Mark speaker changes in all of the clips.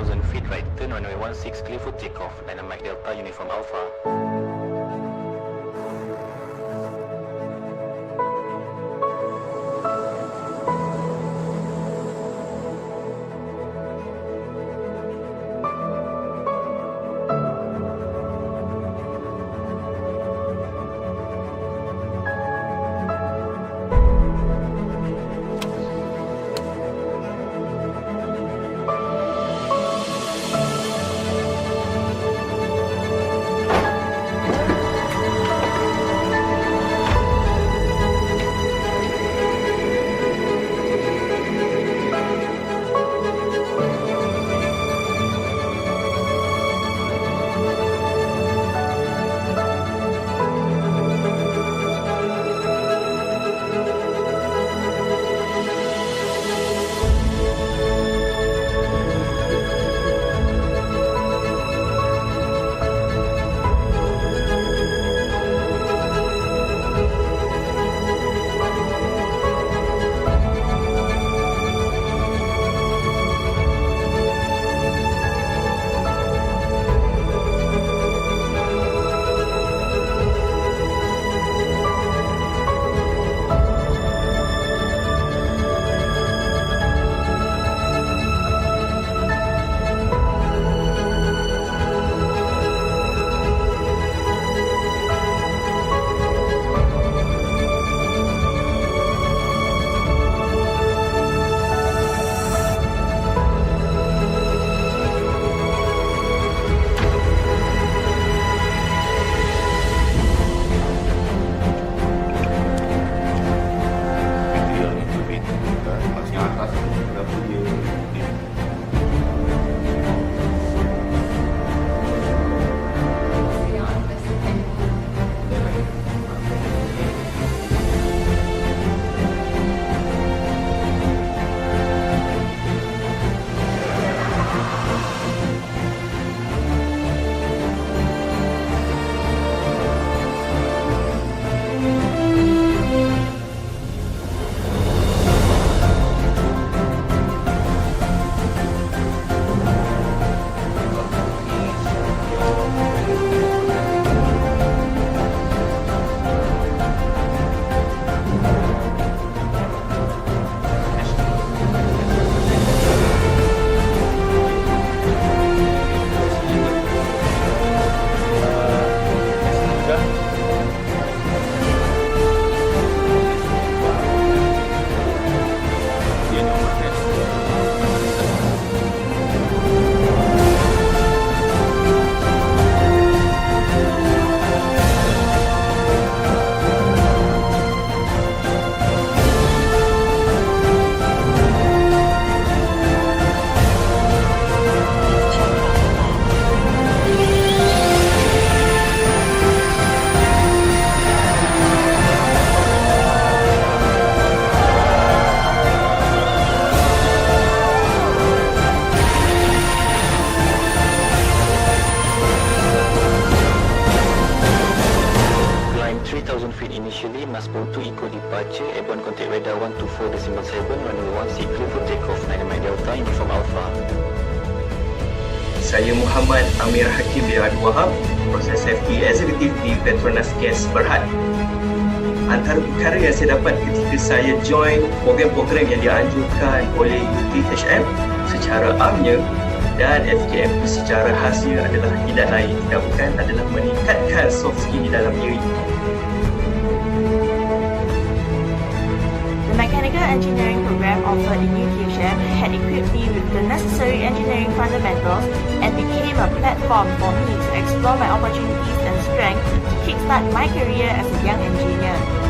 Speaker 1: 3000 feet right turn, runway 16 clear for takeoff, Dynamite Delta, Uniform Alpha. Initially, must go to eco departure, airborne contact radar 124.7, runway 16 clear for takeoff, Dynamite Delta, Uniform Alpha.
Speaker 2: Saya Muhammad Amir Hakim bin Abdul Wahab, proses safety executive di Petronas Gas Berhad. Antara perkara yang saya dapat ketika saya join program-program yang dianjurkan oleh UTHM secara amnya dan FKM secara khasnya adalah tidak lain tidak bukan adalah meningkatkan soft skill di dalam diri.
Speaker 3: The mechanical engineering program offered in UTHM had equipped me with the necessary engineering fundamentals and became a platform for me to explore my opportunities and strengths to kickstart my career as a young engineer.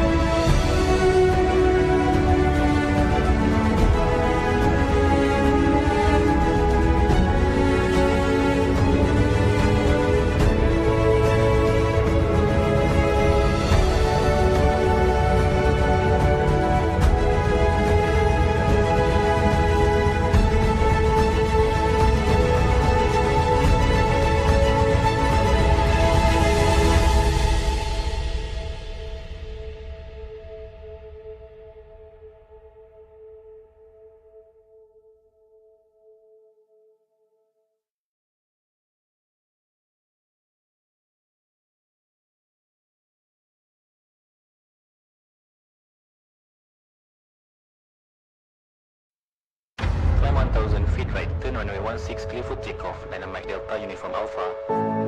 Speaker 1: 2000 feet right turn runway 16 clear for takeoff. Dynamic Delta Uniform Alpha.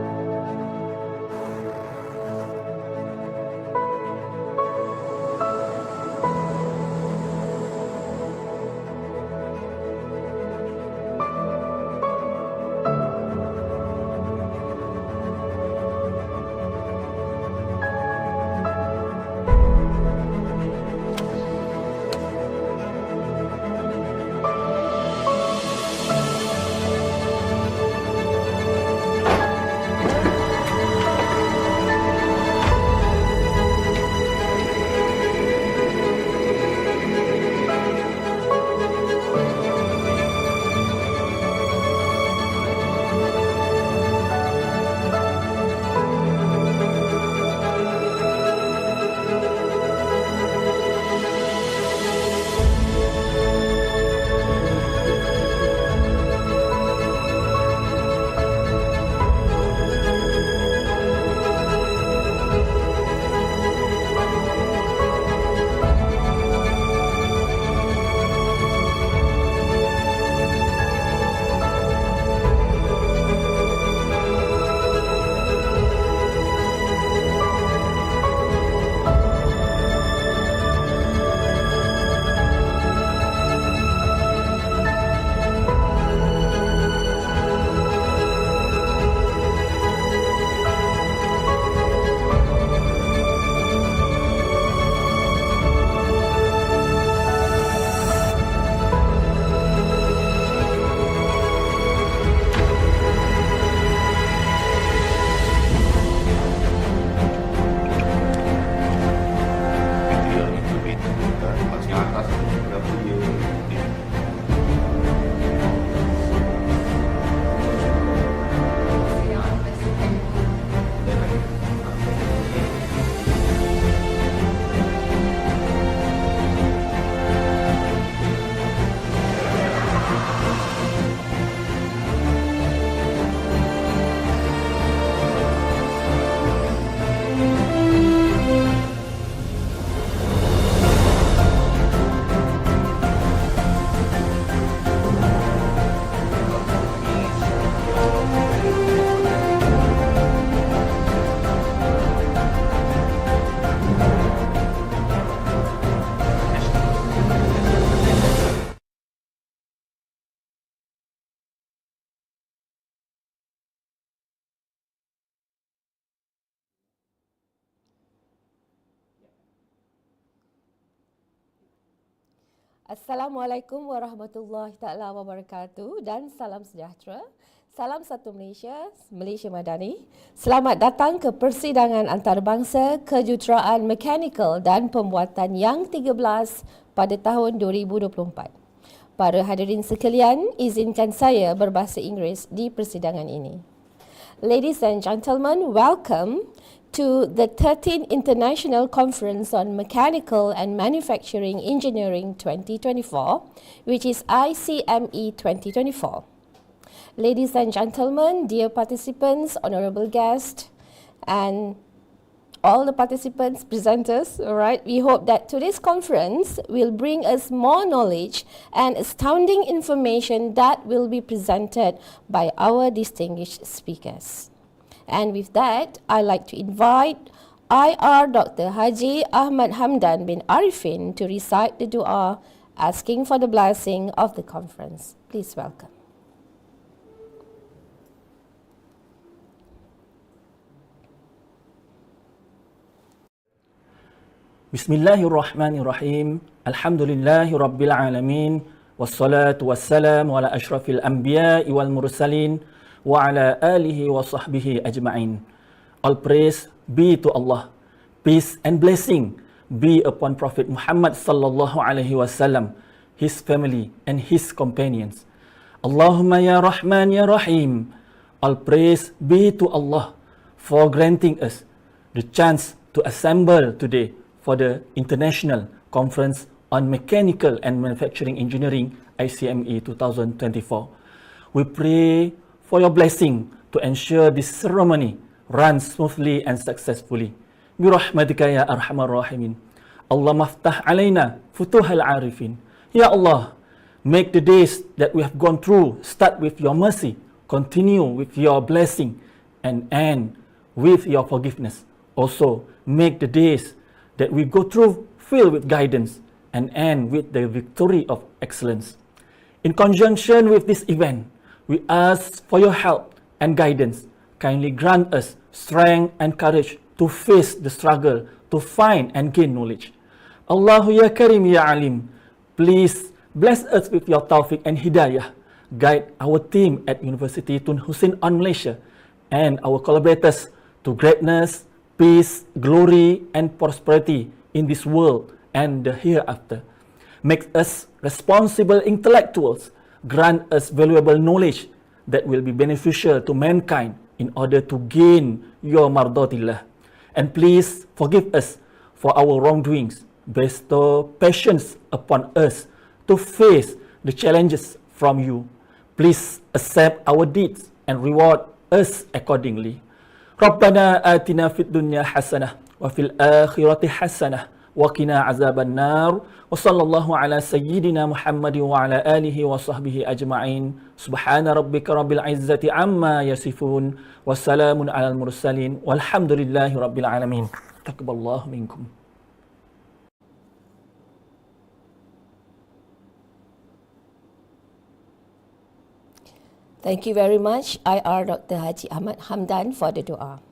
Speaker 4: Assalamualaikum warahmatullahi taala wabarakatuh dan salam sejahtera. Salam satu Malaysia, Malaysia Madani. Selamat datang ke persidangan antarabangsa kejuruteraan mekanikal dan pembuatan yang 13 pada tahun 2024. Para hadirin sekalian, izinkan saya berbahasa Inggeris di persidangan ini. Ladies and gentlemen, welcome to the 13th International Conference on Mechanical and Manufacturing Engineering 2024, which is Icme 2024. Ladies and gentlemen, dear participants, honorable guests, and all the participants, presenters, all right, we hope that today's conference will bring us more knowledge and astounding information that will be presented by our distinguished speakers. And with that, I'd like to invite IR Dr. Haji Ahmad Hamdan bin Arifin to recite the dua, asking for the blessing of the conference. Please welcome.
Speaker 5: Bismillahirrahmanirrahim. Alhamdulillahi Rabbil Alamin. Wassalatu wassalamu ala ashrafil anbiya'i wal mursalin wa ala alihi wa sahbihi ajma'in. All praise be to Allah. Peace and blessing be upon Prophet Muhammad sallallahu alaihi wasallam, his family and his companions. Allahumma ya Rahman ya Rahim. All praise be to Allah for granting us the chance to assemble today for the International Conference on Mechanical and Manufacturing Engineering Icme 2024. We pray for your blessing to ensure this ceremony runs smoothly and successfully. Birahmatika ya arhamar rahimin. Allah maftah alaina futuhal arifin. Ya Allah, Make the days that we have gone through start with your mercy, continue with your blessing, and end with your forgiveness. Also, make the days that we go through filled with guidance and end with the victory of excellence. In conjunction with this event, we ask for your help and guidance. Kindly grant us strength and courage to face the struggle, to find and gain knowledge. Allahu ya Karim ya Alim, please bless us with your tawfiq and hidayah. Guide our team at University Tun Hussein on Malaysia and our collaborators to greatness, peace, glory and prosperity in this world and the hereafter. Make us responsible intellectuals. Grant us valuable knowledge that will be beneficial to mankind in order to gain your mardatillah. And please forgive us for our wrongdoings. Bestow patience upon us to face the challenges from you. Please accept our deeds and reward us accordingly. Rabbana atina fid dunya hasanah wa fil akhirati hasanah wa qina azaban nar. Wa sallallahu ala sayyidina Muhammad wa ala alihi wa sahbihi ajma'in. Subhana rabbika rabbil izzati amma yasifun. Wa salamun alal mursalin. Walhamdulillahi rabbil alamin. Taqabbalallahu minkum.
Speaker 4: Thank you very much, IR Dr. Haji Ahmad Hamdan, for the dua.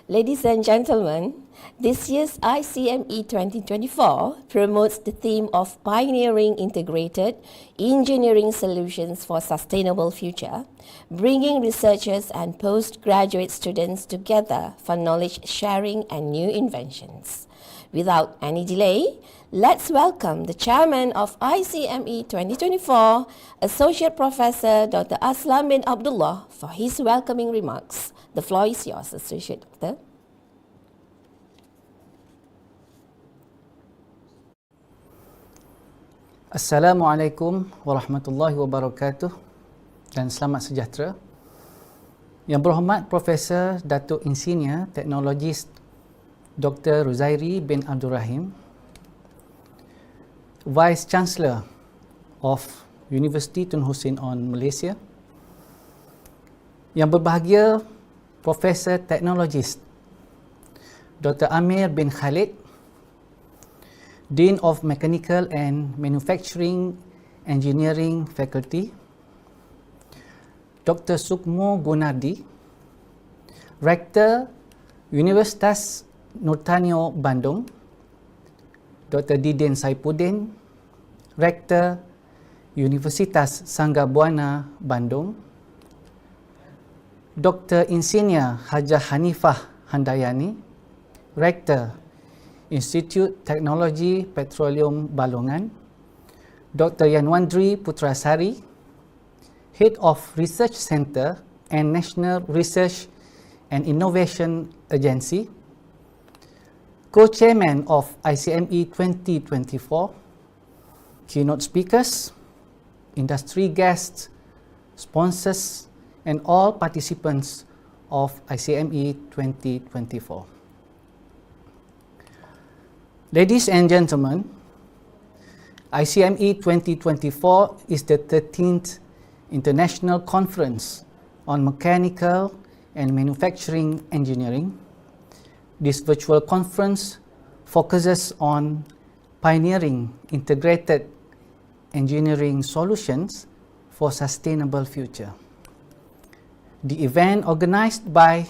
Speaker 4: Ladies and gentlemen, this year's Icme 2024 promotes the theme of pioneering integrated engineering solutions for sustainable future, bringing researchers and postgraduate students together for knowledge sharing and new inventions. Without any delay, let's welcome the chairman of Icme 2024, Associate Professor Dr. Aslam bin Abdullah, for his welcoming remarks. The floor is yours, Associate Doctor.
Speaker 6: Assalamualaikum warahmatullahi wabarakatuh dan selamat sejahtera. Yang berhormat Profesor Datuk Insinyur Teknologis Dr. Ruzairi bin Abdul Rahim, Vice Chancellor of University Tun Hussein on Malaysia. Yang berbahagia Profesor Teknologis Dr. Amir bin Khalid, Dean of Mechanical and Manufacturing Engineering Faculty, Dr. Sukmo Gunardi, Rector Universitas Nurtanio Bandung, Dr. Didin Saipuddin, Rector Universitas Sangga Buana Bandung, Dr. Insinyur Hajah Hanifah Handayani, Rector Institut Teknologi Petroleum Balongan, Dr. Yanwandri Putrasari, Head of Research Centre and National Research and Innovation Agency, Co-Chairman of Icme 2024, keynote speakers, industry guests, sponsors, and all participants of Icme 2024. Ladies and gentlemen, Icme 2024 is the 13th International Conference on Mechanical and Manufacturing Engineering. This virtual conference focuses on pioneering integrated engineering solutions for sustainable future. The event, organized by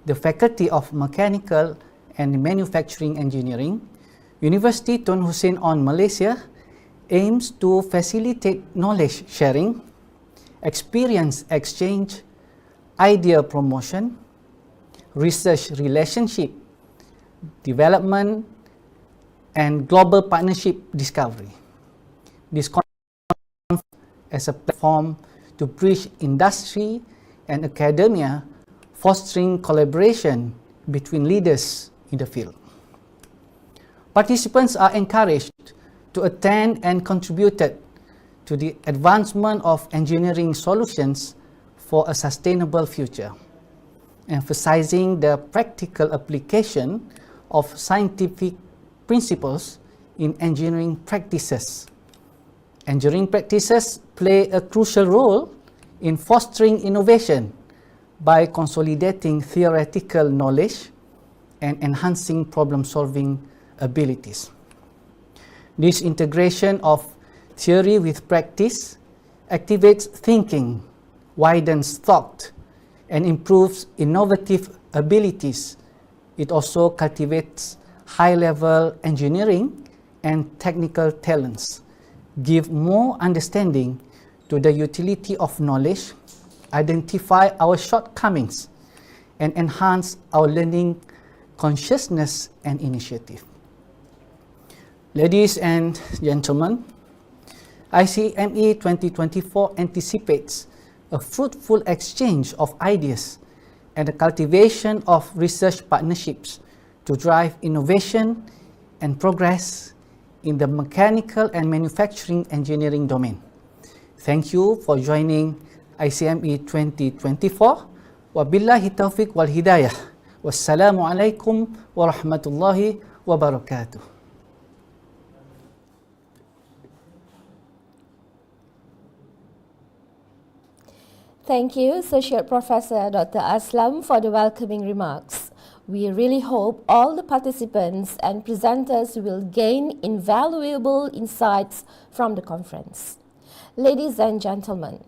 Speaker 6: the Faculty of Mechanical and Manufacturing Engineering, University Tun Hussein on Malaysia, aims to facilitate knowledge sharing, experience exchange, idea promotion, research relationship, development, and global partnership discovery. This conference as a platform to bridge industry and academia, fostering collaboration between leaders in the field. Participants are encouraged to attend and contributed to the advancement of engineering solutions for a sustainable future, emphasizing the practical application of scientific principles in engineering practices Engineering practices play a crucial role in fostering innovation by consolidating theoretical knowledge and enhancing problem-solving abilities. This integration of theory with practice activates thinking, widens thought, and improves innovative abilities. It also cultivates high-level engineering and technical talents, give more understanding to the utility of knowledge, identify our shortcomings, and enhance our learning consciousness and initiative. Ladies and gentlemen, Icme 2024 anticipates a fruitful exchange of ideas and the cultivation of research partnerships to drive innovation and progress in the mechanical and manufacturing engineering domain. Thank you for joining Icme 2024. Wabillahi taufiq wal hidayah. Wassalamu alaikum warahmatullahi wabarakatuh.
Speaker 4: Thank you, Associate Professor Dr. Aslam, for the welcoming remarks. We really hope all the participants and presenters will gain invaluable insights from the conference. Ladies and gentlemen,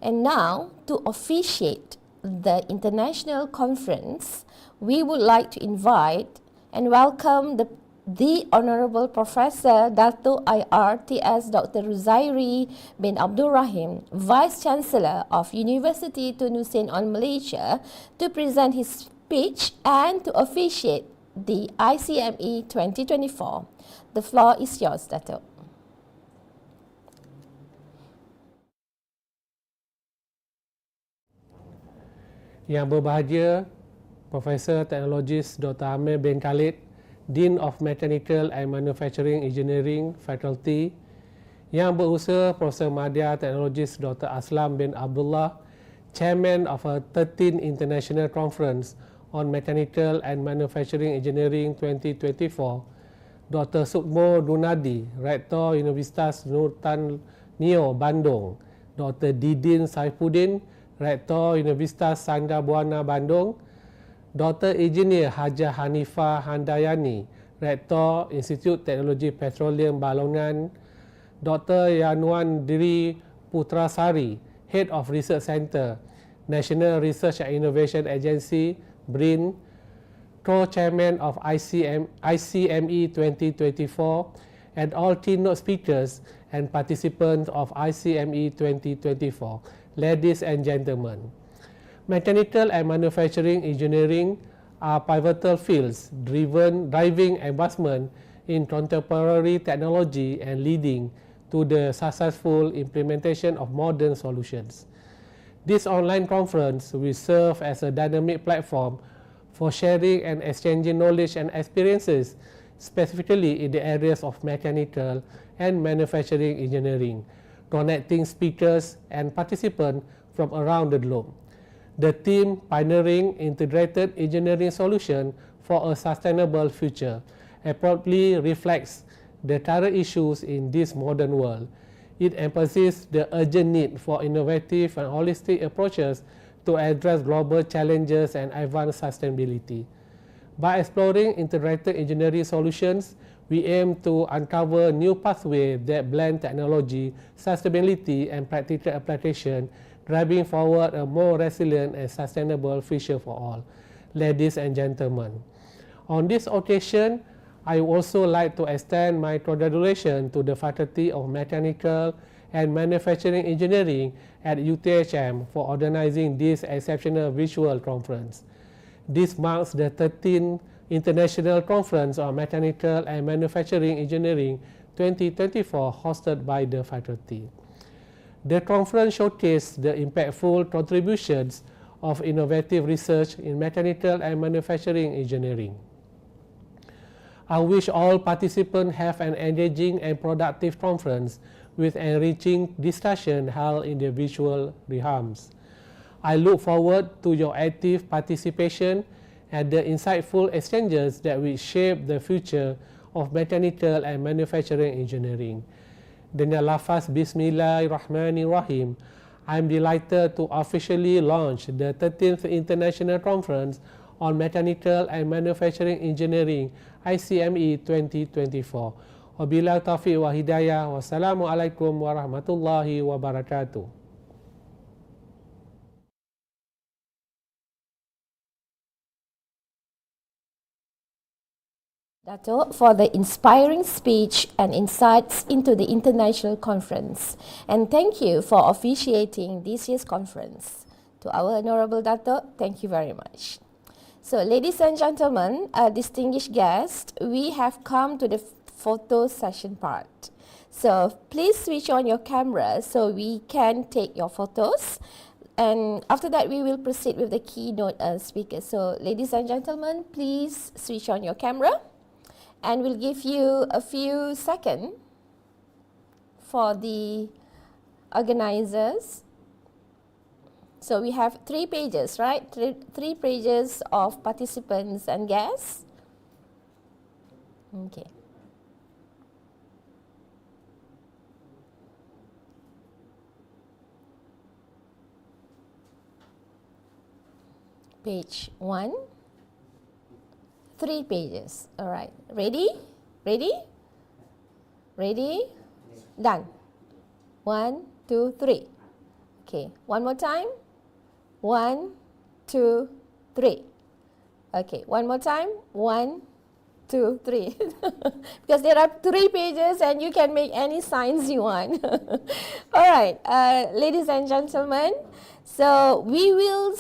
Speaker 4: and now to officiate the international conference, we would like to invite and welcome the Honorable Professor Dato' IRTS Dr. Ruzairi bin Abdul Rahim, Vice Chancellor of University Tun Hussein on Malaysia, to present his speech and to officiate the Icme 2024. The floor is yours, Dato'.
Speaker 7: Yang berbahagia, Profesor Teknologis Dr. Amir bin Khalid, Dean of Mechanical and Manufacturing Engineering Faculty, Yang Berusaha Profesor Madya Teknologis Dr. Aslam bin Abdullah, Chairman of a 13th International Conference on Mechanical and Manufacturing Engineering 2024, Dr. Sukmo Dunadi, Rektor Universitas Nur Tan Nio, Bandung, Dr. Didin Saifuddin, Rektor Universitas Sandar Buana, Bandung, Dr. Engineer Hajah Hanifah Handayani, Rektor Institut Teknologi Petroleum Balongan, Dr. Yanuan Diri Putrasari, Head of Research Center, National Research and Innovation Agency, BRIN, Co-Chairman of Icme 2024, and all keynote speakers and participants of Icme 2024. Ladies and gentlemen, mechanical and manufacturing engineering are pivotal fields driving advancement in contemporary technology and leading to the successful implementation of modern solutions. This online conference will serve as a dynamic platform for sharing and exchanging knowledge and experiences, specifically in the areas of mechanical and manufacturing engineering, connecting speakers and participants from around the globe. The theme, Pioneering Integrated Engineering Solution for a Sustainable Future, appropriately reflects the current issues in this modern world. It emphasizes the urgent need for innovative and holistic approaches to address global challenges and advance sustainability. By exploring integrated engineering solutions, we aim to uncover new pathways that blend technology, sustainability, and practical application, driving forward a more resilient and sustainable future for all. Ladies and gentlemen, on this occasion, I would also like to extend my congratulations to the Faculty of Mechanical and Manufacturing Engineering at UTHM for organizing this exceptional virtual conference. This marks the 13th International Conference on Mechanical and Manufacturing Engineering 2024 hosted by the faculty. The conference showcased the impactful contributions of innovative research in mechanical and manufacturing engineering. I wish all participants have an engaging and productive conference with enriching discussion held in the virtual realms. I look forward to your active participation and the insightful exchanges that will shape the future of mechanical and manufacturing engineering. dengan lafaz Bismillahirrahmanirrahim, I am delighted to officially launch the 13th International Conference on Mechanical and Manufacturing Engineering ICME 2024. Wabillahi taufiq wa hidayah. Wassalamualaikum warahmatullahi wabarakatuh.
Speaker 4: Dato, for the inspiring speech and insights into the international conference. And thank you for officiating this year's conference. To our Honorable Dato, thank you very much. So, ladies and gentlemen, distinguished guests, we have come to the photo session part. So, please switch on your camera so we can take your photos. And after that, we will proceed with the keynote speakers. So, ladies and gentlemen, please switch on your camera. And we'll give you a few seconds for the organizers. So we have 3 pages, right? Three pages of participants and guests. Okay. Page 1. 3 pages. All right. Ready? Ready? Ready? Done. 1, 2, 3. Okay. One more time. 1, 2, 3. Okay. One more time. 1, 2, 3. Because there are 3 pages and you can make any signs you want. All right. Ladies and gentlemen, so we will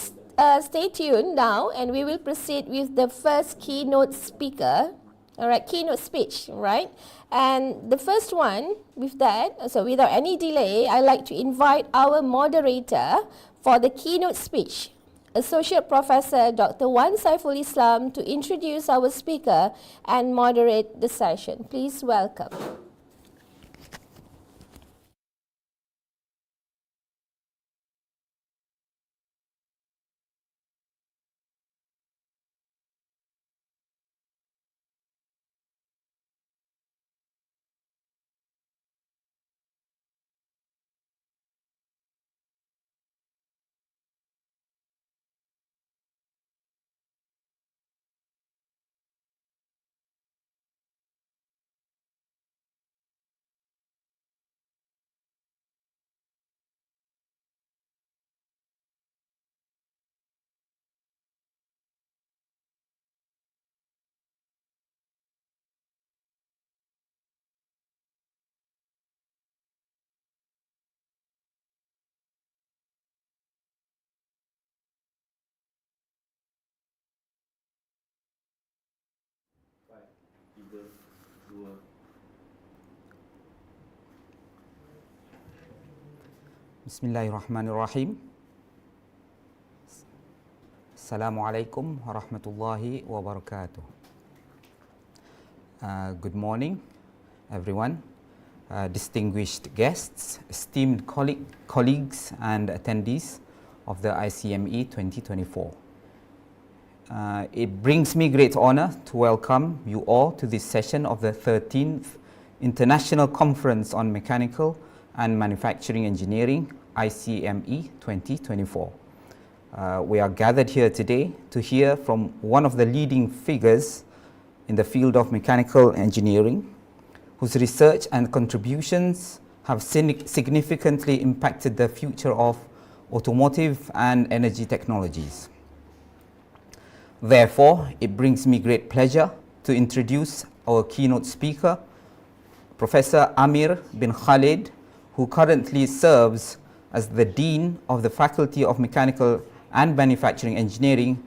Speaker 4: stay tuned now and we will proceed with the first keynote speaker. All right, keynote speech, right? And the first one with that, so without any delay, I'd like to invite our moderator for the keynote speech, Associate Professor Dr. Wan Saiful Islam, to introduce our speaker and moderate the session. Please welcome.
Speaker 8: Bismillahirrahmanirrahim. Assalamualaikum warahmatullahi wabarakatuh. Good morning, everyone. Distinguished guests, esteemed colleagues and attendees of the ICME 2024. It brings me great honor to welcome you all to this session of the 13th International Conference on Mechanical and Manufacturing Engineering, ICME 2024. We are gathered here today to hear from one of the leading figures in the field of mechanical engineering, whose research and contributions have significantly impacted the future of automotive and energy technologies. Therefore, it brings me great pleasure to introduce our keynote speaker, Professor Amir bin Khalid, who currently serves as the Dean of the Faculty of Mechanical and Manufacturing Engineering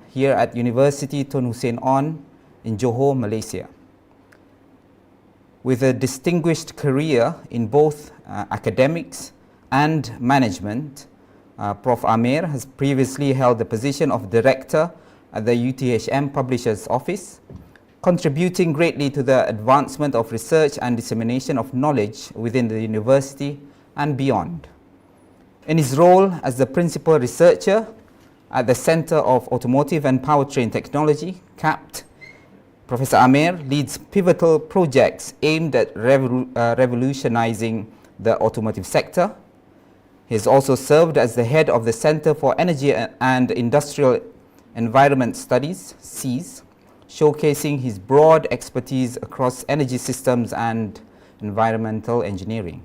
Speaker 8: here at University Tun Hussein On in Johor, Malaysia. With a distinguished career in both academics and management, Prof. Amir has previously held the position of Director at the UTHM Publishers Office, contributing greatly to the advancement of research and dissemination of knowledge within the university and beyond. In his role as the principal researcher at the Center of Automotive and Powertrain Technology, CAPT, Professor Amir leads pivotal projects aimed at revolutionizing the automotive sector. He has also served as the head of the Center for Energy and Industrial Environment Studies, CEES, showcasing his broad expertise across energy systems and environmental engineering.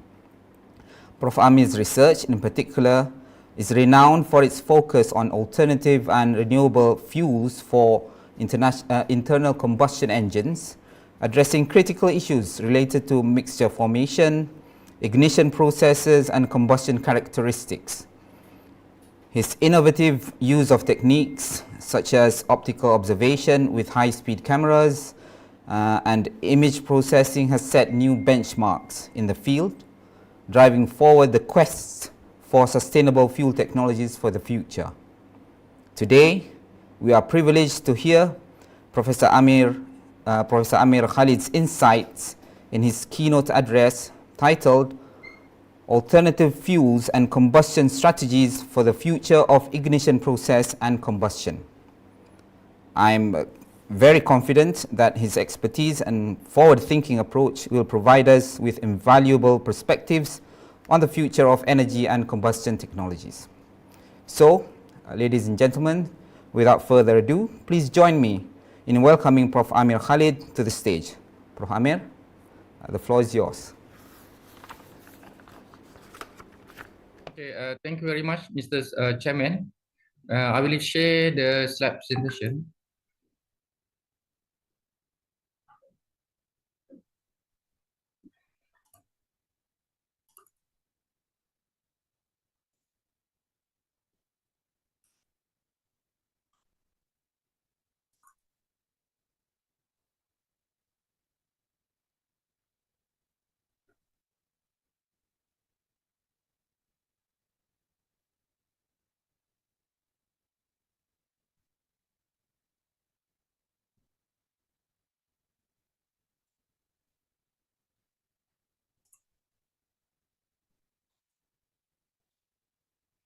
Speaker 8: Prof. Amir's research in particular is renowned for its focus on alternative and renewable fuels for internal combustion engines, addressing critical issues related to mixture formation, ignition processes, and combustion characteristics. His innovative use of techniques such as optical observation with high-speed cameras and image processing has set new benchmarks in the field, driving forward the quest for sustainable fuel technologies for the future. Today, we are privileged to hear Professor Amir Khalid's insights in his keynote address titled Alternative Fuels and Combustion Strategies for the Future of Ignition Process and Combustion. I'm very confident that his expertise and forward-thinking approach will provide us with invaluable perspectives on the future of energy and combustion technologies. So, ladies and gentlemen, without further ado, please join me in welcoming Prof. Amir Khalid to the stage. Prof. Amir, the floor is yours.
Speaker 9: Okay, thank you very much, Mr. Chairman. I will share the slide presentation.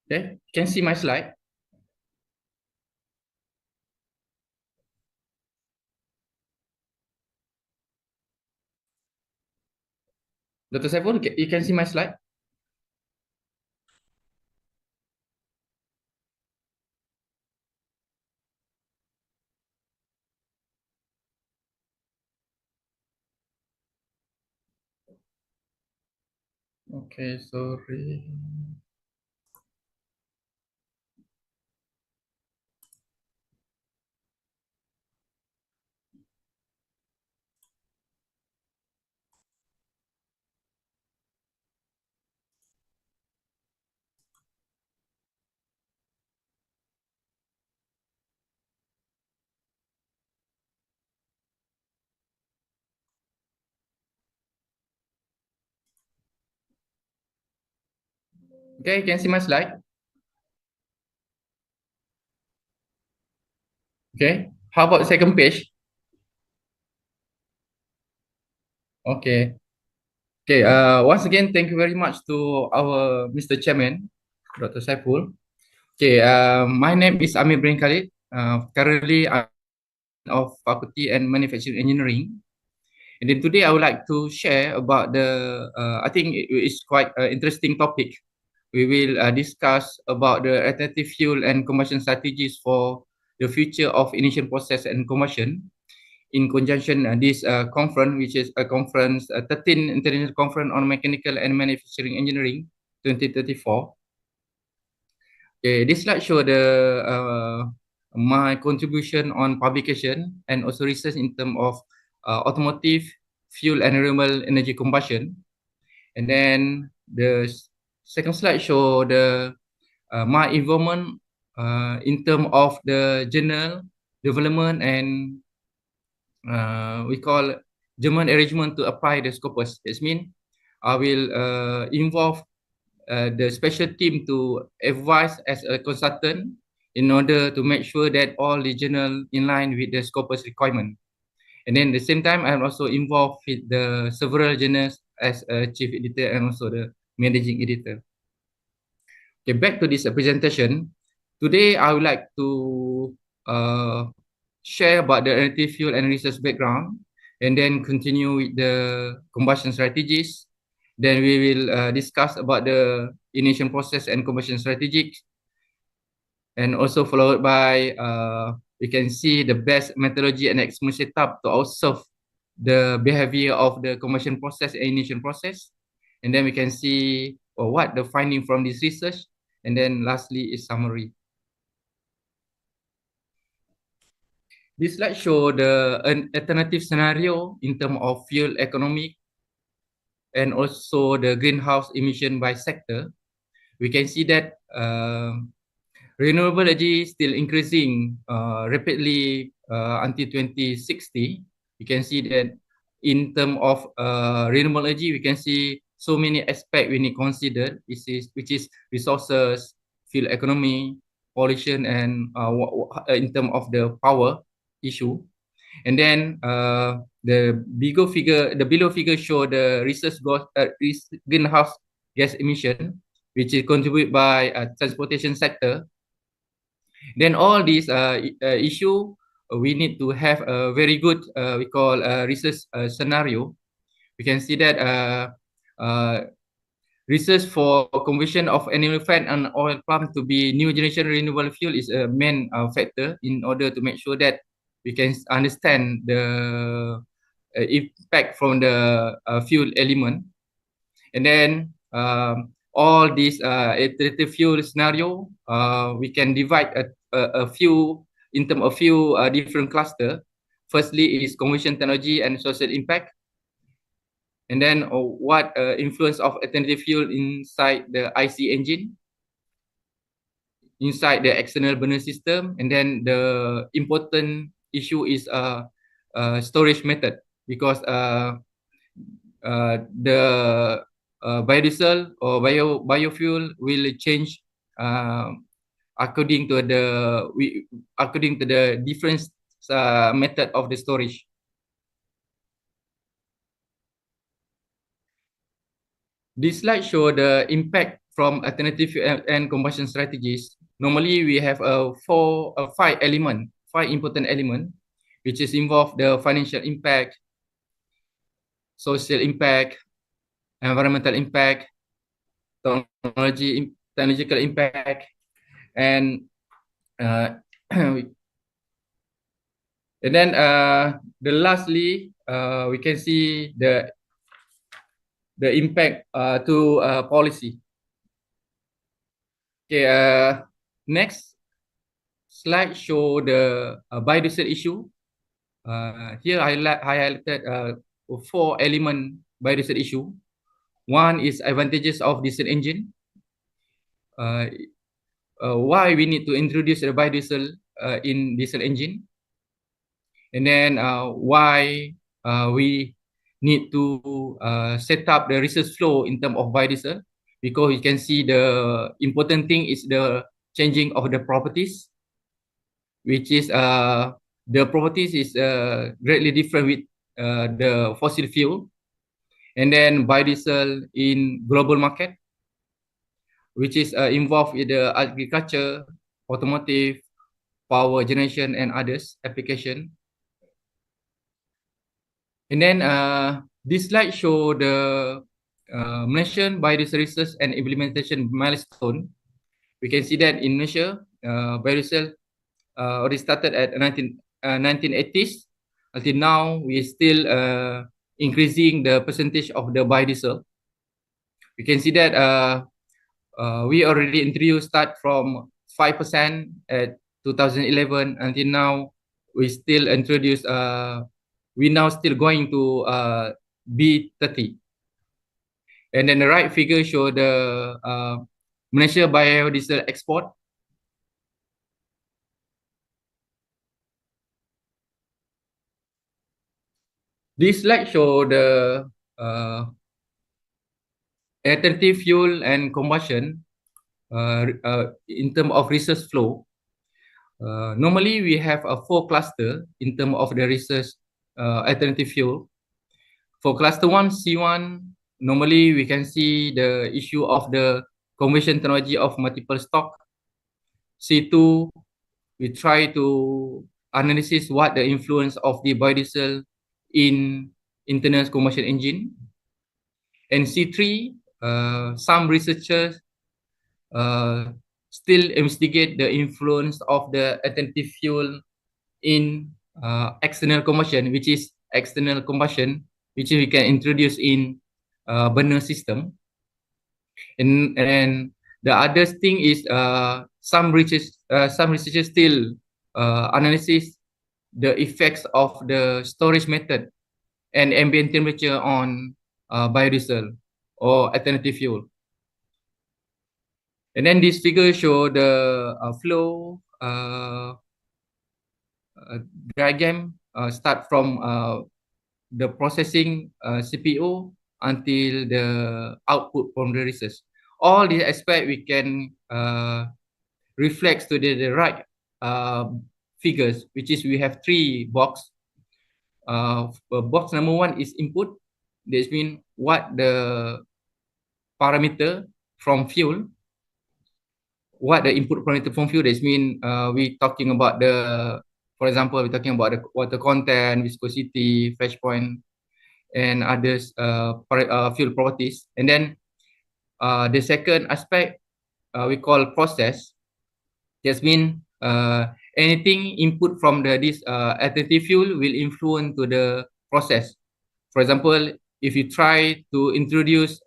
Speaker 9: Okay, can see my slide. Dr. Saiful, you can see my slide? Okay, sorry. Okay, you can see my slide? Okay, how about the second page? Okay. Okay, once again, thank you very much to our Mr. Chairman, Dr. Saiful. Okay, my name is Amir bin Khalid. Currently, I'm of Faculty and Manufacturing Engineering. And then today I would like to share about I think it's quite an interesting topic. We will discuss about the alternative fuel and combustion strategies for the future of ignition process and combustion in conjunction this conference, which is a conference, 13th International Conference on Mechanical and Manufacturing Engineering 2034. Okay, this slide show my contribution on publication and also research in terms of automotive, fuel and renewable energy combustion. And then the second slide show my involvement in terms of the journal development and we call German arrangement to apply the scopus. This means I will involve the special team to advise as a consultant in order to make sure that all the journal in line with the scopus requirement. And then at the same time, I'm also involved with the several journals as a chief editor and also the managing editor. Okay, back to this presentation. Today, I would like to share about the alternative fuel and research background, and then continue with the combustion strategies. Then we will discuss about the ignition process and combustion strategies, and also followed by we can see the best methodology and experiment setup to observe the behavior of the combustion process and ignition process. And then we can see what the finding from this research. And then lastly is summary. This slide show an alternative scenario in terms of fuel economic and also the greenhouse emission by sector. We can see that renewable energy is still increasing rapidly until 2060. You can see that in terms of renewable energy, we can see so many aspects we need consider, which is resources, fuel economy, pollution, and in terms of the power issue. And then the below figure show the greenhouse gas emission, which is contributed by transportation sector. Then all these issue, we need to have a very good we call research scenario. We can see that research for conversion of animal fat and oil palm to be new generation renewable fuel is a main factor in order to make sure that we can understand the impact from the fuel element. And then all these alternative fuel scenario, we can divide a few in terms of few different cluster. Firstly is conversion technology and social impact. And then what influence of alternative fuel inside the IC engine, inside the external burner system. And then the important issue is storage method, because the biodiesel or biofuel will change according to the different method of the storage. This slide show the impact from alternative and combustion strategies. Normally, we have five important element, which is involved the financial impact, social impact, environmental impact, technological impact, and and then lastly we can see the impact to policy. Okay, next slide show the biodiesel issue. Here I highlighted 4 element biodiesel issue. One is advantages of diesel engine. Why we need to introduce the biodiesel in diesel engine, and then why we need to set up the research flow in terms of biodiesel, because you can see the important thing is the changing of the properties, which is the properties is greatly different with the fossil fuel. And then biodiesel in global market, which is involved with the agriculture, automotive, power generation, and others application. And then this slide show the Malaysian biodiesel research and implementation milestone. We can see that in Malaysia, biodiesel already started at 1980s. Until now, we still increasing the percentage of the biodiesel. We can see that we already introduced start from 5% at 2011 until now. We still introduce. We now still going to B30. And then the right figure show the Malaysia biodiesel export. This slide show the alternative fuel and combustion in terms of research flow. Normally, we have a 4 cluster in terms of the research alternative fuel. For cluster 1, C1, normally we can see the issue of the conversion technology of multiple stock. C2, we try to analysis what the influence of the biodiesel in internal combustion engine. And C3, some researchers still investigate the influence of the alternative fuel in external combustion, which we can introduce in burner system. And the other thing is some researchers still analysis the effects of the storage method and ambient temperature on biodiesel or alternative fuel. And then this figure show the flow diagram start from the processing CPU until the output from the research. All these aspects we can reflect to the right figures, which is we have three box. Box number one is input. That means what the parameter from fuel. What the input parameter from fuel. That means we talking about the, for example, we're talking about the water content, viscosity, flash point, and others fuel properties. And then the second aspect we call process. That means anything input from this alternative fuel will influence to the process. For example, if you try to introduce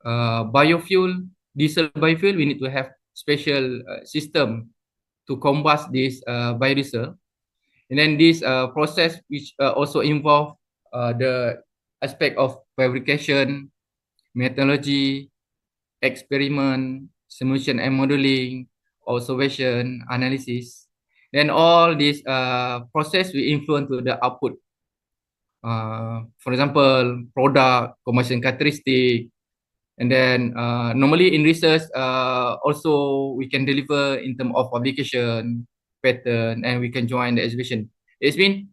Speaker 9: biofuel, diesel biofuel, we need to have special system to combust this biodiesel. And then this process which also involve the aspect of fabrication, metallurgy, experiment, simulation and modeling, observation, analysis. Then all this process will influence to the output. For example, product, combustion characteristic, and then normally in research also we can deliver in terms of publication, pattern, and we can join the exhibition. It's been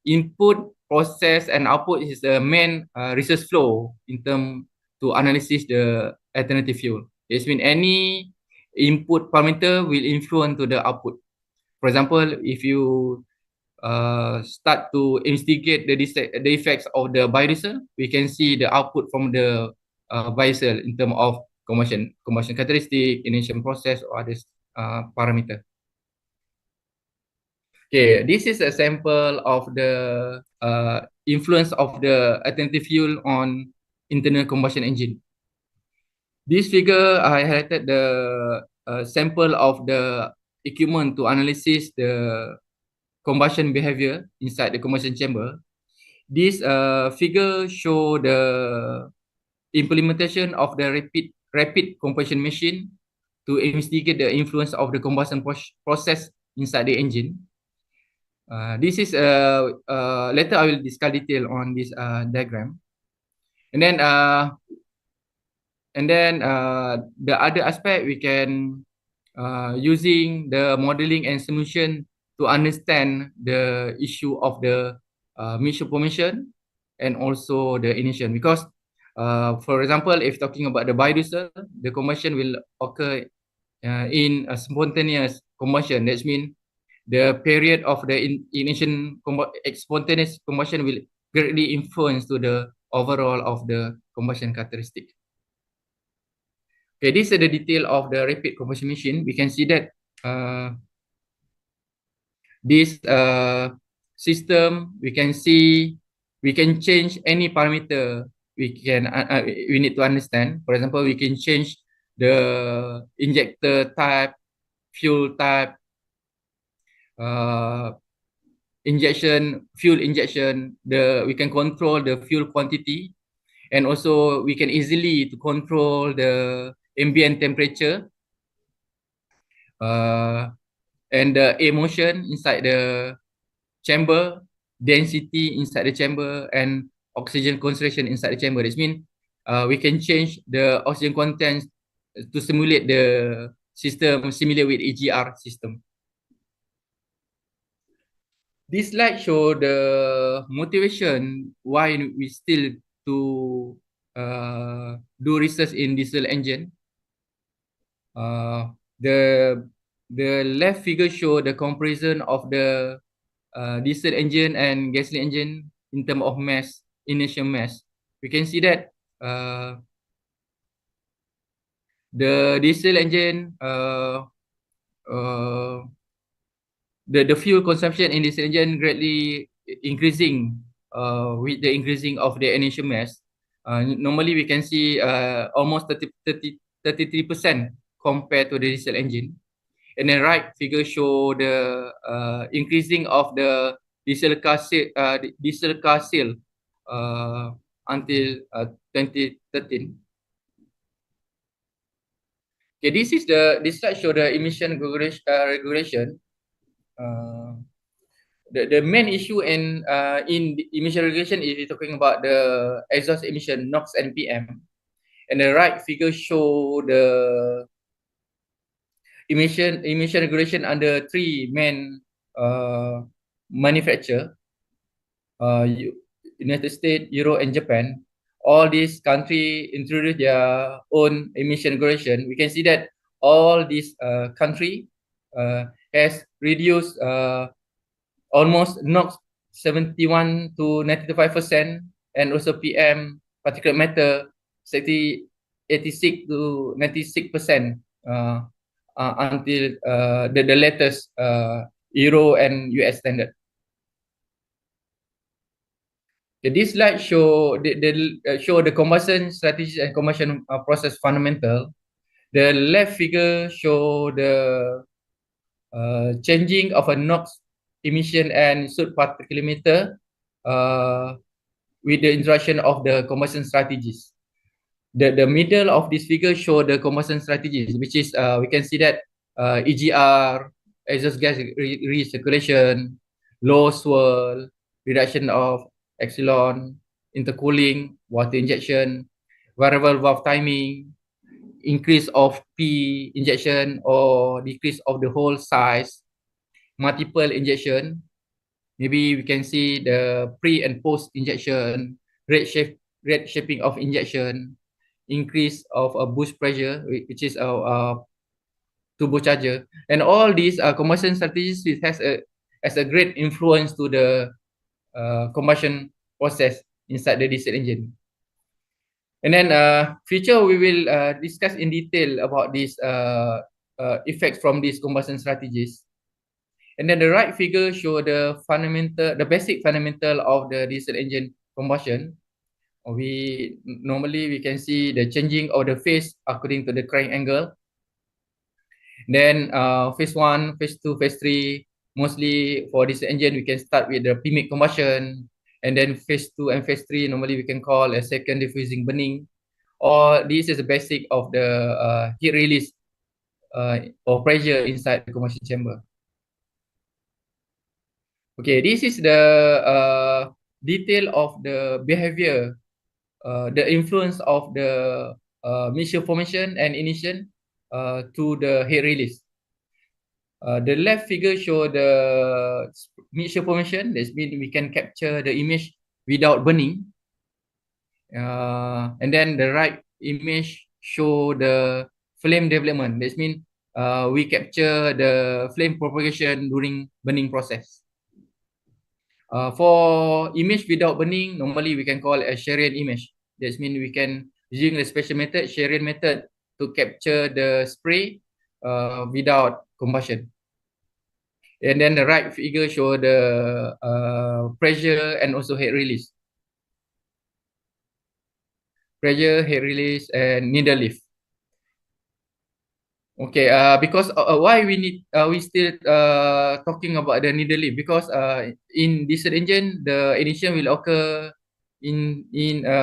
Speaker 9: input, process, and output is the main research flow in terms to analysis the alternative fuel. It's been any input parameter will influence to the output. For example, if you start to investigate the effects of the biodiesel, we can see the output from the biodiesel in terms of combustion characteristic, ignition process, or other parameter. Okay, this is a sample of the influence of the alternative fuel on internal combustion engine. This figure I highlighted the sample of the equipment to analysis the combustion behavior inside the combustion chamber. This figure show the implementation of the rapid combustion machine to investigate the influence of the combustion process inside the engine. This is later I will discuss detail on this diagram. And then the other aspect we can using the modeling and simulation to understand the issue of the mixture formation and also the ignition. Because for example, if talking about the biodiesel, the combustion will occur in a spontaneous combustion. That means the period of the ignition spontaneous combustion will greatly influence to the overall of the combustion characteristic. Okay, this is the detail of the rapid combustion machine. We can see that this system, we can see we can change any parameter. We need to understand. For example, we can change the injector type, fuel type, fuel injection. We can control the fuel quantity, and also we can easily to control the ambient temperature and the air motion inside the chamber, density inside the chamber, and oxygen concentration inside the chamber. This means we can change the oxygen content to simulate the system similar with AGR system. This slide show the motivation why we still to do research in diesel engine. The The left figure show the comparison of the diesel engine and gasoline engine in terms of mass, initial mass. We can see that the diesel engine, the fuel consumption in diesel engine greatly increasing with the increasing of the initial mass. Normally, we can see almost 33% compared to the diesel engine. And the right figure show the increasing of the diesel car sale until 2013. Okay, this slide show the emission regulation. The main issue in the emission regulation is talking about the exhaust emission, NOx and PM. And the right figure show the emission regulation under three main manufacturer, United States, Europe, and Japan. All these countries introduce their own emission regulation. We can see that all these country has reduced almost NOx 71 to 95%, and also PM, particulate matter, 86 to 96% until the latest Euro and US standard. Okay, this slide show the combustion strategy and combustion process fundamental. The left figure show the changing of a NOx emission and soot particulate matter with the introduction of the combustion strategies. The middle of this figure show the combustion strategies, which is we can see that EGR, exhaust gas recirculation, low swirl, reduction of epsilon, intercooling, water injection, variable valve timing, increase of P injection or decrease of the hole size, multiple injection. Maybe we can see the pre and post injection, rate shaping of injection, increase of a boost pressure, which is a turbocharger, and all these combustion strategies has a great influence to the combustion process inside the diesel engine. And then future we will discuss in detail about these effects from these combustion strategies. And then the right figure show the basic fundamental of the diesel engine combustion. We can see the changing of the phase according to the crank angle. Then phase 1, phase 2, phase 3, mostly for this engine we can start with the PMIC combustion, and then phase 2 and phase 3 normally we can call a second diffusing burning. Or this is the basic of the heat release or pressure inside the combustion chamber. Okay, this is the detail of the behavior, the influence of the mixture formation and ignition to the heat release. The left figure show the mixture formation. That means we can capture the image without burning. And then the right image show the flame development. That means we capture the flame propagation during burning process. For image without burning, normally we can call a Sherrian image. That means we can, using the special method, Sherrian method, to capture the spray without combustion. And then the right figure show the pressure and also heat release. Pressure, heat release, and needle lift. Okay, because why we still talking about the needle lift? Because in diesel engine, the ignition will occur in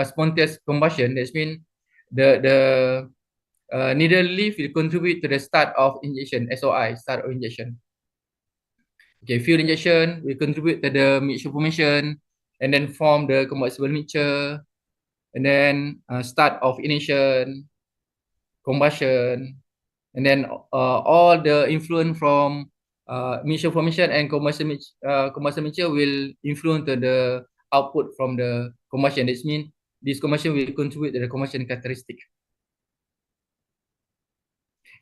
Speaker 9: spontaneous combustion. That means the needle lift will contribute to the start of injection, SOI, start of injection. Okay, fuel injection will contribute to the mixture formation, and then form the combustible mixture, and then start of ignition, combustion, and then all the influence from mixture formation and combustion mixture will influence the output from the combustion. This means this combustion will contribute to the combustion characteristic.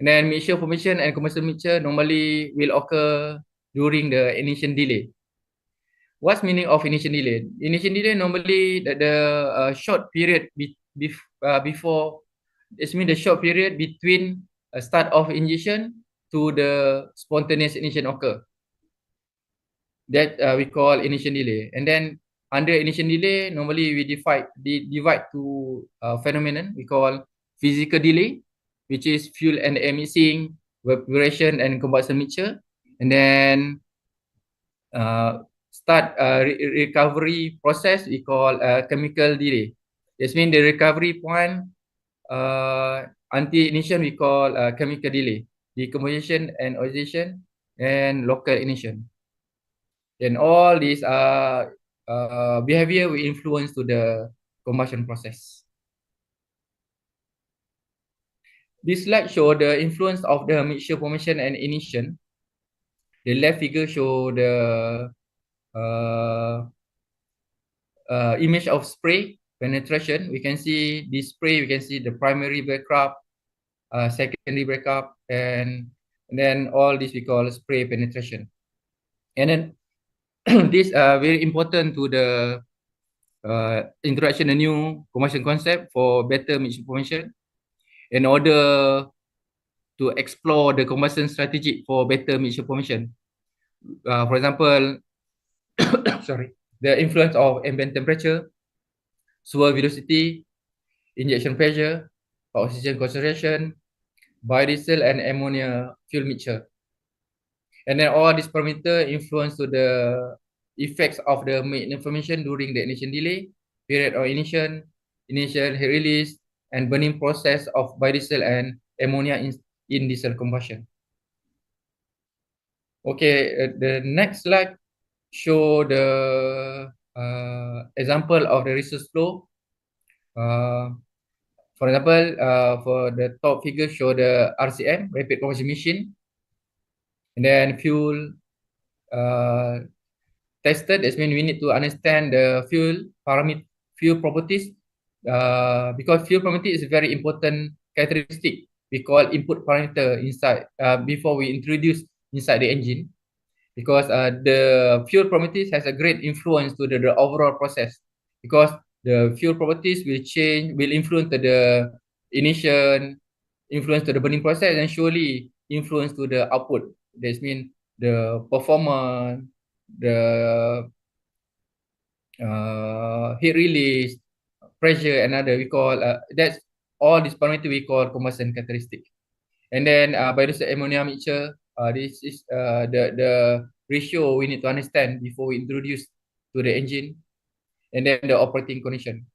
Speaker 9: And then mixture formation and combustion mixture normally will occur during the ignition delay. What's meaning of ignition delay? Ignition delay normally the short period before, it means the short period between start of ignition to the spontaneous ignition occur. That we call ignition delay. And then under ignition delay, normally we divide to phenomenon we call physical delay, which is fuel and air mixing, evaporation and combustion mixture. And then start recovery process we call chemical delay. This means the recovery point until ignition we call chemical delay, decomposition and oxidation, and local ignition. Then all these behavior will influence to the combustion process. This slide show the influence of the mixture formation and ignition. The left figure show the image of spray penetration. We can see this spray, we can see the primary breakup, secondary breakup, and then all this we call spray penetration. And then this very important to the introduction a new combustion concept for better mixture formation in order to explore the combustion strategy for better mixture formation. For example, sorry, the influence of ambient temperature, swirl velocity, injection pressure, oxygen concentration, biodiesel and ammonia fuel mixture. And then all these parameters influence to the effects of the information during the ignition delay, period of ignition, initial heat release, and burning process of biodiesel and ammonia in diesel combustion. Okay, the next slide show the example of the resource flow. For example, for the top figure show the RCM, rapid combustion machine, and then fuel tested. That means we need to understand the fuel properties, because fuel property is a very important characteristic we call input parameter inside before we introduce inside the engine, because the fuel properties has a great influence to the overall process, because the fuel properties will influence to the ignition, influence to the burning process, and surely influence to the output. That means the performance, the heat release, pressure, and other we call that's all these parameters we call combustion characteristic. And then biodiesel ammonia mixture, this is the ratio we need to understand before we introduce to the engine, and then the operating condition.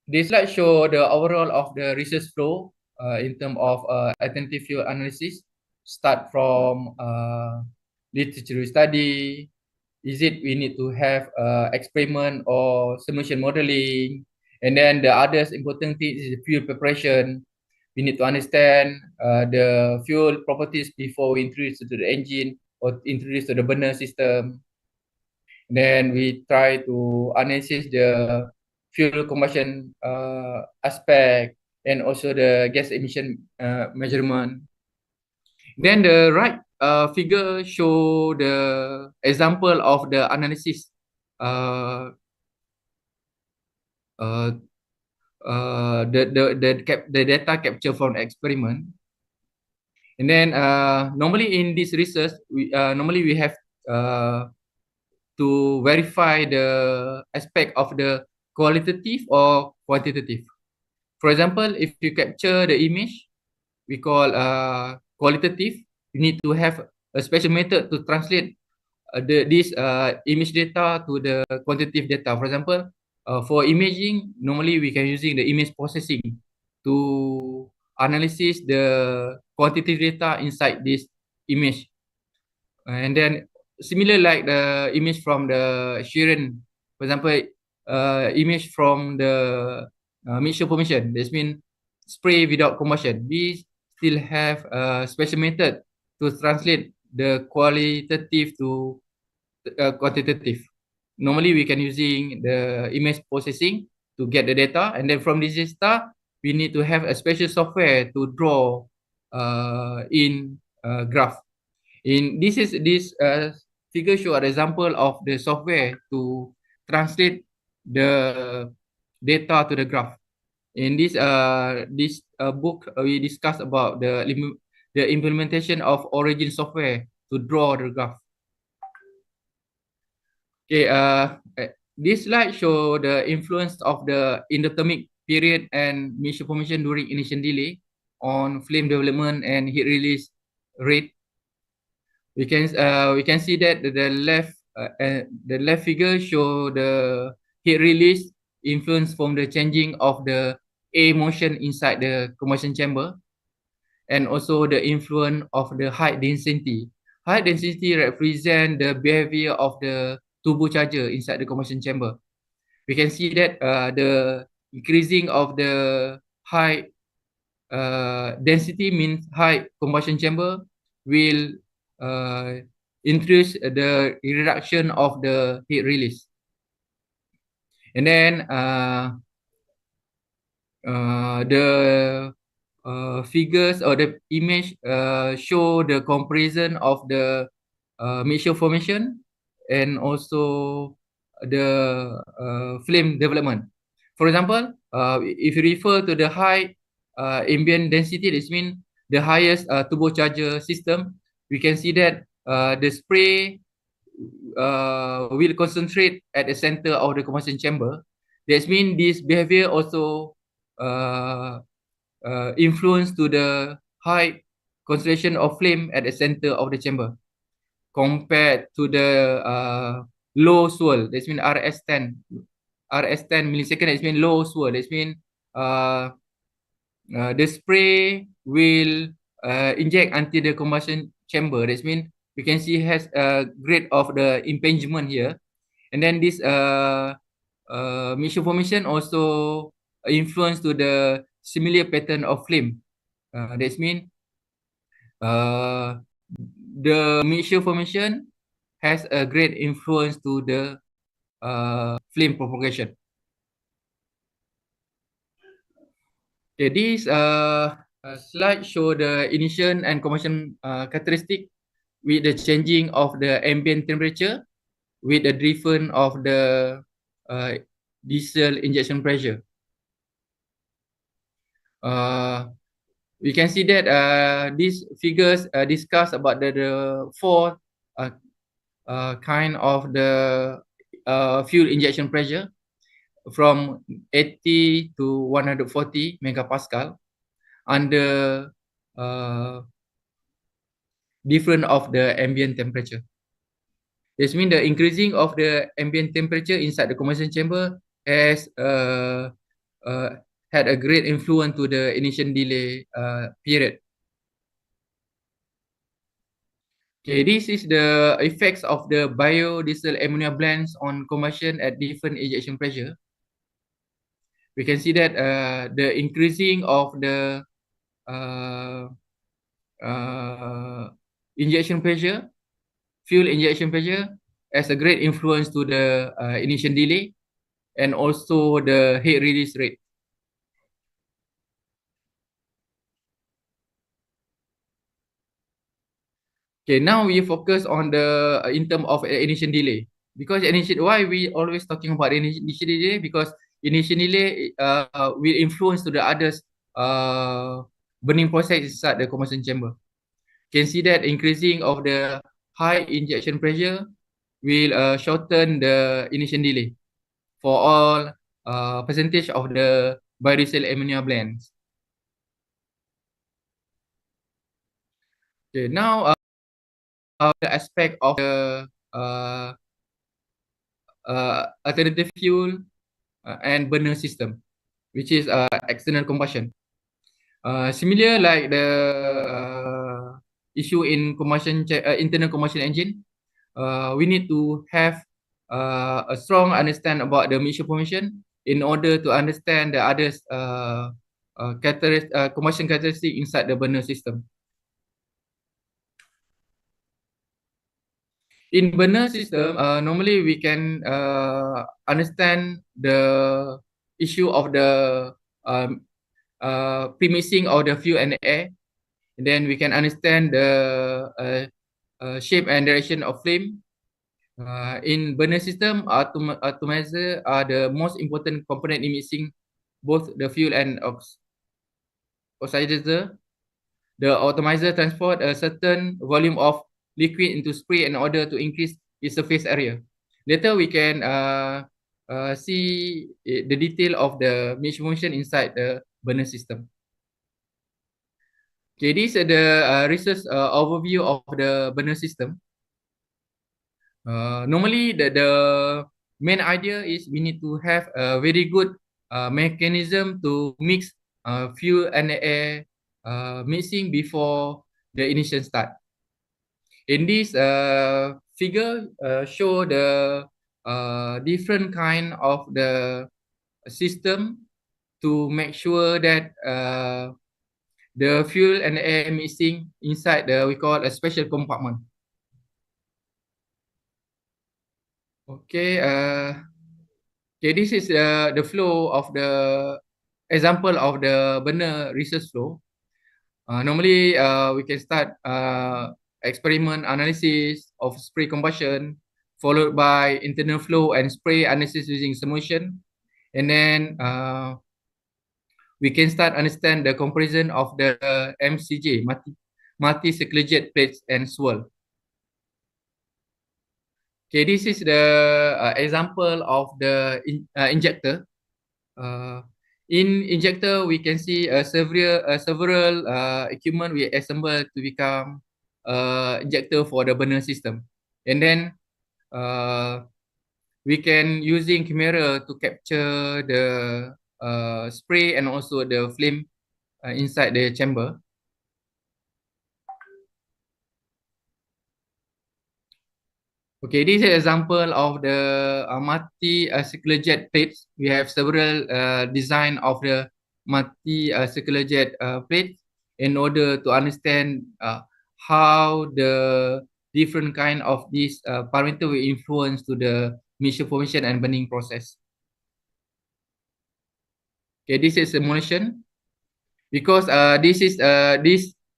Speaker 9: This slide show the overall of the research flow in terms of alternative fuel analysis. Start from literature study. Is it we need to have experiment or simulation modeling? And then the others important thing is the fuel preparation. We need to understand the fuel properties before we introduce to the engine or introduce to the burner system. Then we try to analyze the fuel combustion aspect and also the gas emission measurement. Then the right figure show the example of the analysis the data capture from the experiment. And then normally in this research, we have to verify the aspect of the qualitative or quantitative. For example, if you capture the image, we call qualitative. You need to have a special method to translate this image data to the quantitative data. For example, for imaging, normally we can using the image processing to analyze the quantitative data inside this image. And then similar like the image from the Sheeran, for example, image from the mixture formation. That means spray without combustion. We still have a special method to translate the qualitative to quantitative. Normally we can using the image processing to get the data, and then from this data we need to have a special software to draw in graph. This figure show an example of the software to translate the data to the graph. In this book, we discuss about the implementation of Origin software to draw the graph. Okay, this slide show the influence of the endothermic period and mixture formation during initial delay on flame development and heat release rate. We can see that the left figure show the heat release influence from the changing of the air motion inside the combustion chamber, and also the influence of the high density. High density represent the behavior of the turbocharger inside the combustion chamber. We can see that the increasing of the high density means high combustion chamber will introduce the reduction of the heat release. And then the figures or the image show the comparison of the mixture formation and also the flame development. For example, if you refer to the high ambient density, this means the highest turbocharger system, we can see that the spray will concentrate at the center of the combustion chamber. That means this behavior also influence to the high concentration of flame at the center of the chamber compared to the low swirl. That means RS10 millisecond. That means low swirl. That means the spray will inject until the combustion chamber. That means we can see has a grade of the impingement here, and then this mixture formation also influence to the similar pattern of flame. That means the mixture formation has a great influence to the flame propagation. Okay, this slide show the ignition and combustion characteristic with the changing of the ambient temperature with the driven of the diesel injection pressure. We can see that these figures discuss about the four kind of the fuel injection pressure from 80 to 140 megapascal under different of the ambient temperature. This means the increasing of the ambient temperature inside the combustion chamber has had a great influence to the initial delay period. Okay, this is the effects of the biodiesel ammonia blends on combustion at different injection pressure. We can see that the increasing of the injection pressure, fuel injection pressure, has a great influence to the initial delay and also the heat release rate. Okay, now we focus on the in terms of initial delay, because why we always talking about initial delay, because initial delay will influence to the others burning process inside the combustion chamber. You can see that increasing of the high injection pressure will shorten the initial delay for all percentage of the biodiesel ammonia blends. Okay, now the aspect of the alternative fuel and burner system, which is external combustion. Similar like the issue in internal combustion engine, we need to have a strong understanding about the mixture formation in order to understand the others combustion characteristic inside the burner system. In burner system, normally we can understand the issue of the premixing of the fuel and air. And then we can understand the shape and direction of flame. In burner system, atomizer are the most important component in mixing both the fuel and oxidizer. The atomizer transport a certain volume of liquid into spray in order to increase its surface area. Later, we can see the detail of the mixture function inside the burner system. Okay, this is the research overview of the burner system. Normally, the main idea is we need to have a very good mechanism to mix fuel and air mixing before the initial start. In this figure, show the different kind of the system to make sure that the fuel and air mixing inside the we call a special compartment. Okay, this is the flow of the example of the burner research flow. Normally, we can start experiment analysis of spray combustion, followed by internal flow and spray analysis using simulation, and then we can start understand the comparison of the MCJ, multi-circular jet plates and swirl. Okay, this is the example of the injector. In injector, we can see several equipment we assemble to become injector for the burner system, and then we can using camera to capture the spray and also the flame inside the chamber. Okay, this is an example of the multi-circular jet plates. We have several design of the multi-circular jet plates in order to understand how the different kind of these parameter will influence to the mixture formation and burning process. Okay, this is simulation. Because this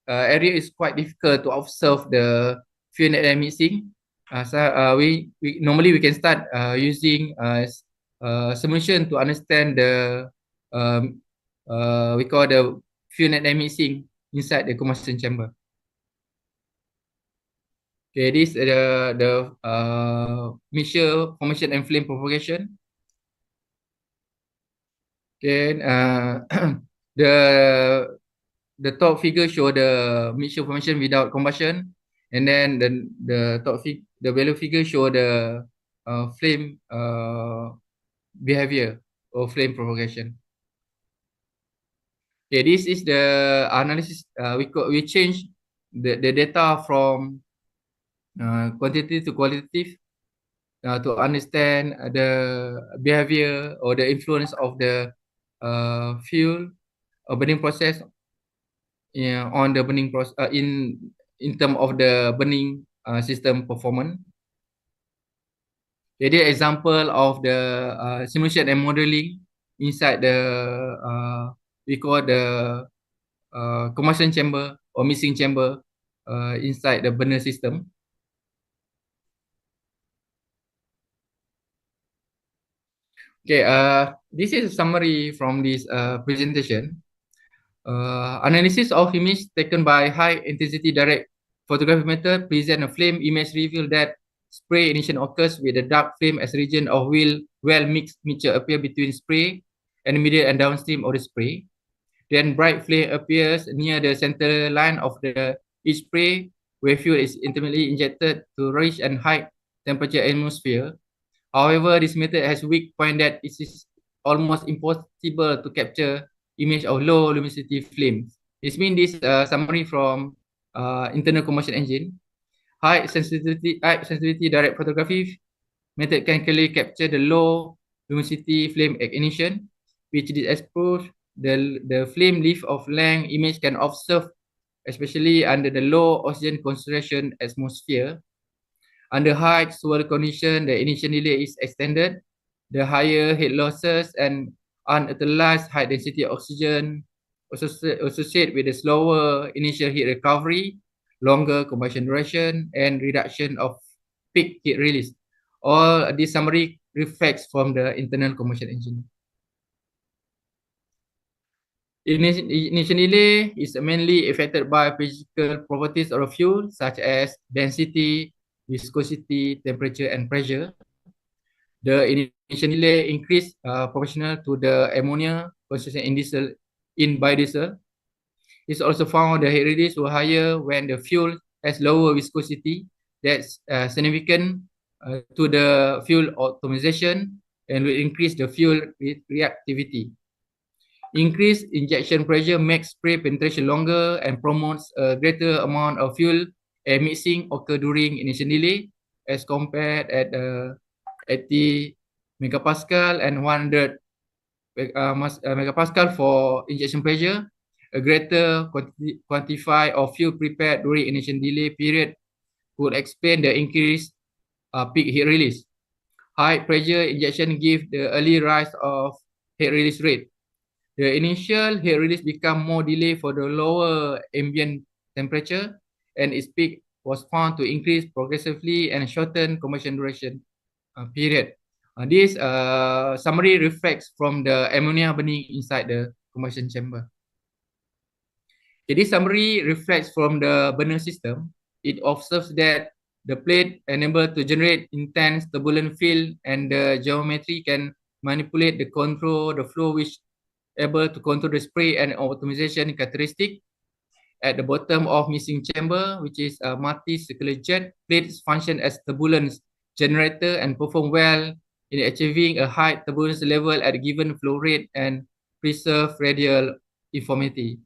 Speaker 9: area is quite difficult to observe the fuel and air mixing. We normally we can start using simulation to understand the we call the fuel and air mixing inside the combustion chamber. Okay, this is the mixture formation and flame propagation. Then the top figure show the mixture formation without combustion, and then the value figure show the flame behavior or flame propagation. Okay, this is the analysis. We change the data from quantitative to qualitative to understand the behavior or the influence of the fuel or burning process on the burning process in term of the burning system performance. Jadi example of the simulation and modeling inside the we call the combustion chamber or mixing chamber inside the burner system. Okay, this is a summary from this presentation. Analysis of image taken by high intensity direct photographic method present a flame image reveal that spray ignition occurs with a dark flame as region of well mixed mixture appear between spray and middle and downstream of the spray. Then bright flame appears near the center line of each spray where fuel is intermittently injected to reach and high temperature atmosphere. However, this method has weak point that it is almost impossible to capture image of low luminosity flames. This means this summary from internal combustion engine. High sensitivity direct photography method can clearly capture the low luminosity flame ignition, which is exposed the flame leaf of length image can observe, especially under the low oxygen concentration atmosphere. Under high swirl condition, the ignition delay is extended. The higher heat losses and unutilized high density oxygen associated with a slower initial heat recovery, longer combustion duration, and reduction of peak heat release. All this summary reflects from the internal combustion engine. Ignition delay is mainly affected by physical properties of a fuel such as density, viscosity, temperature, and pressure. The ignition delay increase proportional to the ammonia concentration in biodiesel. It's also found the heat release were higher when the fuel has lower viscosity. That's significant to the fuel optimization and will increase the fuel reactivity. Increased injection pressure makes spray penetration longer and promotes a greater amount of fuel and mixing occur during initial delay as compared at 80 megapascal and 100 megapascal for injection pressure. A greater quantity of fuel prepared during initial delay period could explain the increased peak heat release. High pressure injection give the early rise of heat release rate. The initial heat release become more delayed for the lower ambient temperature, and its peak was found to increase progressively and shorten combustion duration period. This summary reflects from the ammonia burning inside the combustion chamber. Okay, this summary reflects from the burner system. It observes that the plate enabled to generate intense turbulent field, and the geometry can manipulate the control the flow, which able to control the spray and optimization characteristic. At the bottom of missing chamber, which is a multi-circular jet, plates function as turbulence generator and perform well in achieving a high turbulence level at a given flow rate and preserve radial uniformity.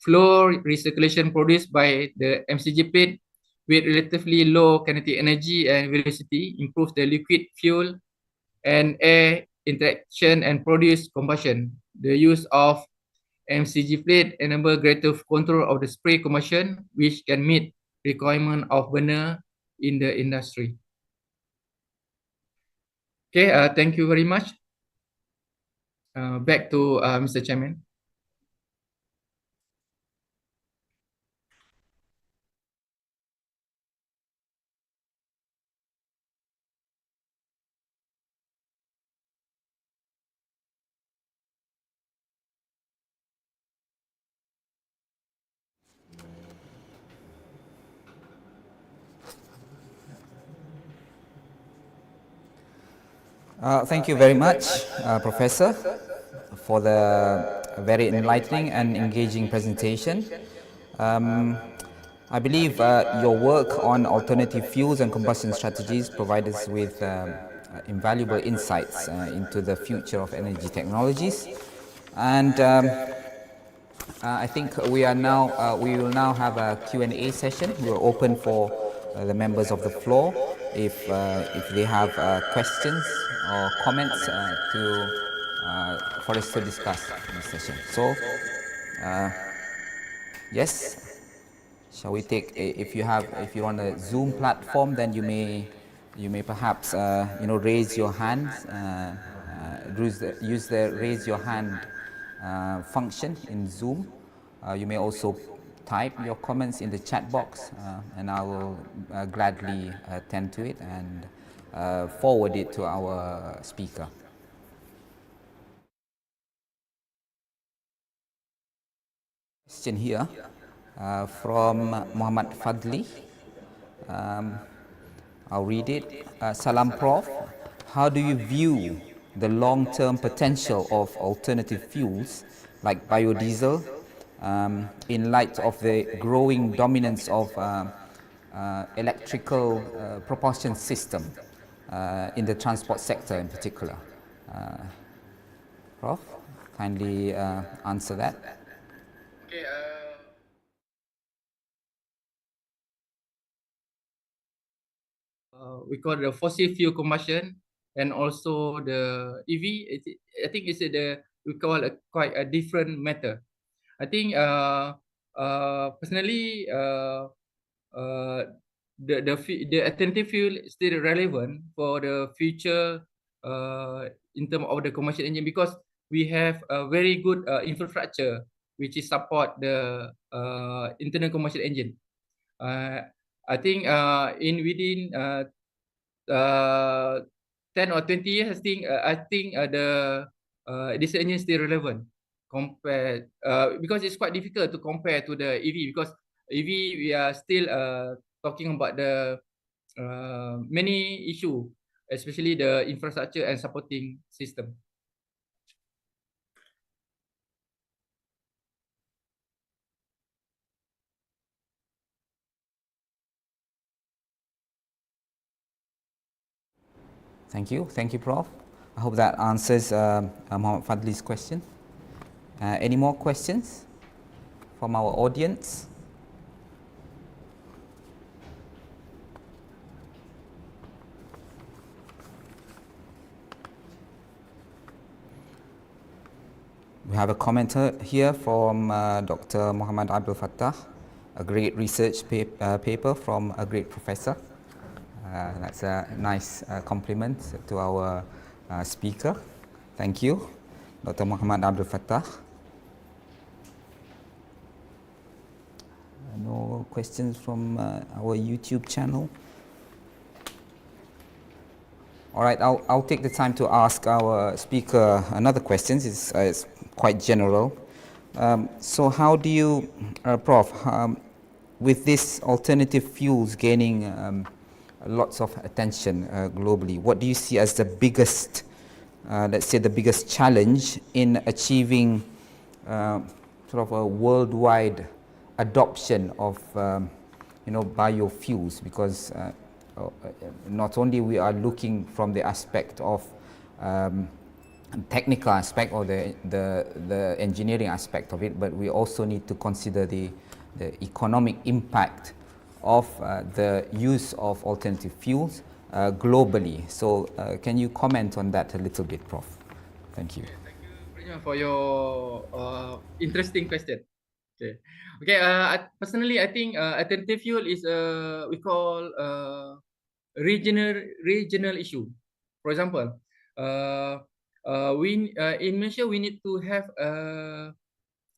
Speaker 9: Flow recirculation produced by the MCG plate with relatively low kinetic energy and velocity improves the liquid fuel and air interaction and produce combustion. The use of MCG plate enable greater control of the spray combustion, which can meet requirement of burner in the industry. Okay, thank you very much. Back to Mr. Chairman.
Speaker 8: Thank you very much, Professor, for the very enlightening and engaging presentation. I believe your work on alternative fuels and combustion strategies provide us with invaluable insights into the future of energy technologies. And I think we will now have a Q&A session. We're open for the members of the floor if they have questions or comments for us to discuss in this session. So, yes. Shall we take, if you're on a Zoom platform, then you may perhaps raise your hand, use the raise your hand function in Zoom. You may also type your comments in the chat box, and I will gladly attend to it and forward it to our speaker. Question here. From Muhammad Fadli. I'll read it. Salam Prof. How do you view the long-term potential of alternative fuels like biodiesel in light of the growing dominance of electrical propulsion system in the transport sector in particular? Prof, kindly answer that.
Speaker 9: Okay. We call the fossil fuel combustion and also the EV. I think it's we call it quite a different matter. I think personally the alternative fuel is still relevant for the future in terms of the combustion engine, because we have a very good infrastructure which is support the internal combustion engine. I think in within 10 or 20 years, I think the this engine is still relevant compared because it's quite difficult to compare to the EV, because EV we are still talking about the many issue, especially the infrastructure and supporting system.
Speaker 8: Thank you, Prof. I hope that answers Muhammad Fadli's question. Any more questions from our audience? We have a commenter here from Dr. Muhammad Abdul Fattah, a great research paper from a great professor. That's a nice compliment to our speaker. Thank you, Dr. Muhammad Abdul Fattah. No questions from our YouTube channel. All right, I'll take the time to ask our speaker another question. It's quite general. So how do you, Prof, with this alternative fuels gaining lots of attention globally, what do you see as the biggest, let's say the biggest challenge in achieving sort of a worldwide adoption of biofuels? Because not only we are looking from the aspect of technical aspect or the engineering aspect of it, but we also need to consider the economic impact of the use of alternative fuels globally. So can you comment on that a little bit, Prof? Thank you.
Speaker 9: Thank you very much for your interesting question. Okay. Personally, I think alternative fuel is we call regional issue. For example, we in Malaysia we need to have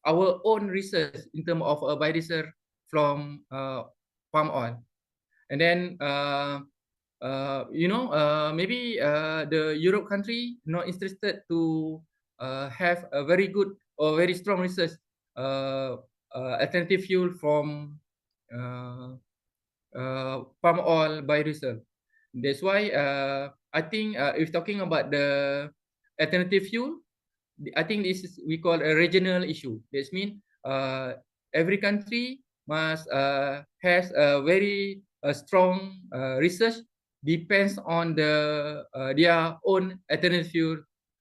Speaker 9: our own research in terms of biodiesel from palm oil, and then maybe the Europe country not interested to have a very good or very strong research alternative fuel from palm oil biodiesel. That's why I think if talking about the alternative fuel, I think this is we call a regional issue. That means every country must has a very strong research, depends on their own alternative fuel.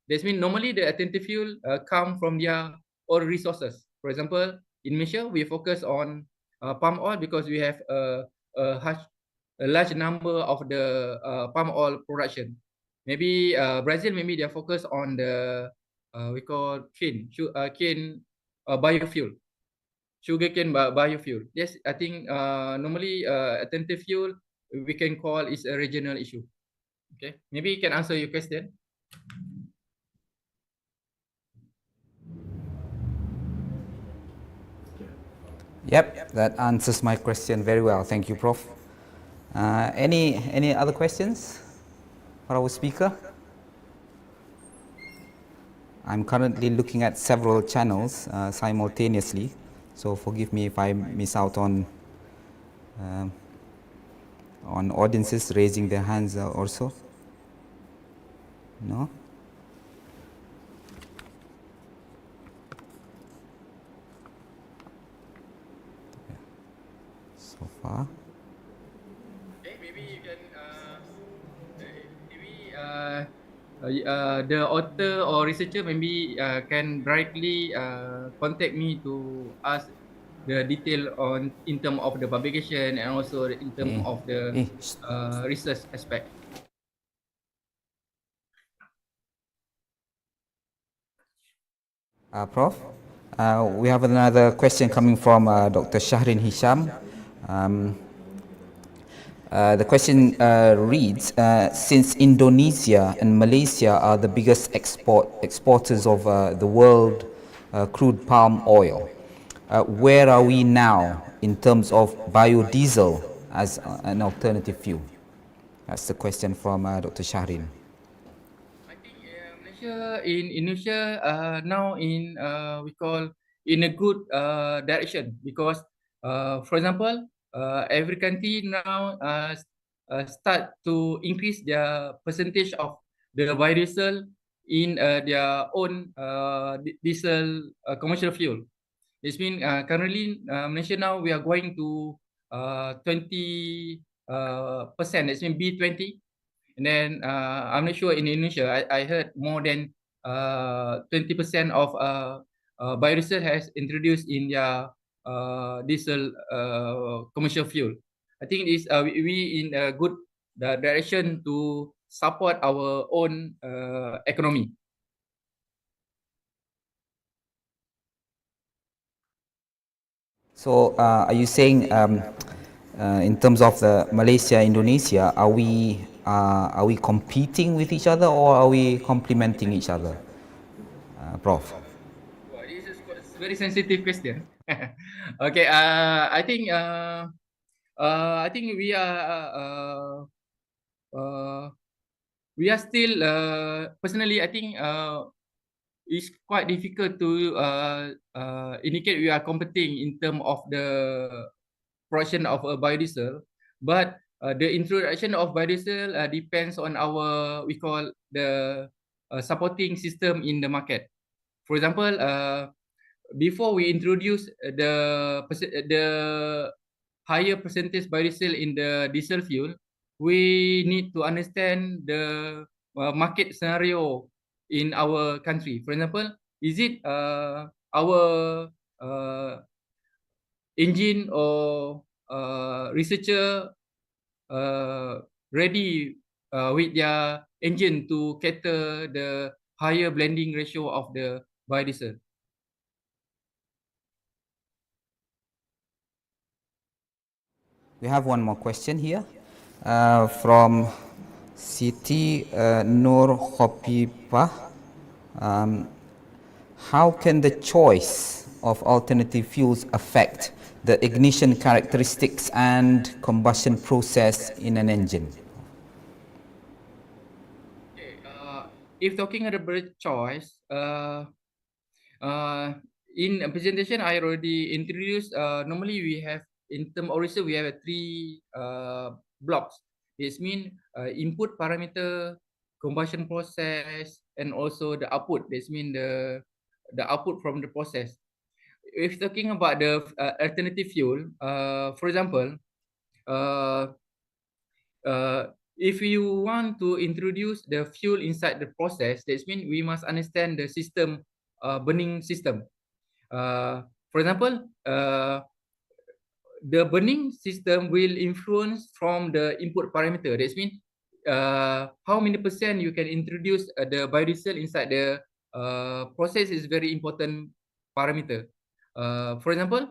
Speaker 9: That means normally the alternative fuel come from their own resources. For example, in Malaysia we focus on palm oil because we have a large number of the palm oil production. Maybe Brazil, maybe they are focused on the we call cane biofuel, sugarcane biofuel. Yes, I think normally alternative fuel we can call is a regional issue. Okay, maybe you can answer your question.
Speaker 8: Yep, that answers my question very well. Thank you, Prof. Any other questions for our speaker? I'm currently looking at several channels simultaneously, so forgive me if I miss out on audiences raising their hands also. No? So far.
Speaker 9: Okay, maybe you can the author or researcher maybe can directly contact me to ask the detail on in terms of the publication and also in terms of the research aspect.
Speaker 8: Prof, we have another question coming from Dr. Shahrin Hisham. The question reads, since Indonesia and Malaysia are the biggest exporters of the world crude palm oil, where are we now in terms of biodiesel as an alternative fuel? That's the question from Dr. Shahrin.
Speaker 9: I think Malaysia in Indonesia now in we call in a good direction because for example every country now start to increase their percentage of the biodiesel in their own diesel commercial fuel. This means currently Malaysia now we are going to 20%. That means B20. And then I'm not sure in Indonesia. I heard more than 20% of biodiesel has introduced in their diesel commercial fuel. I think this we in a good direction to support our own economy.
Speaker 8: So are you saying in terms of the Malaysia, Indonesia, are we competing with each other or are we complementing each other, Prof?
Speaker 9: Well, this is a very sensitive question. Okay, I think we are still personally I think it's quite difficult to indicate we are competing in terms of the production of a biodiesel, but the introduction of biodiesel depends on our we call the supporting system in the market. For example, before we introduce the higher percentage biodiesel in the diesel fuel, we need to understand the market scenario in our country. For example, is it our engine or researcher ready with their engine to cater the higher blending ratio of the biodiesel?
Speaker 8: We have one more question here from Siti Nur Khopipah. How can the choice of alternative fuels affect the ignition characteristics and combustion process in an engine?
Speaker 9: Okay, if talking about choice, in a presentation I already introduced. Normally we have in term of research we have three blocks. This means input parameter, combustion process, and also the output. This means the output from the process. If talking about the alternative fuel, for example, if you want to introduce the fuel inside the process, that means we must understand the system, burning system. For example, the burning system will influence from the input parameter. That means how many percent you can introduce the biodiesel inside the process is very important parameter. For example,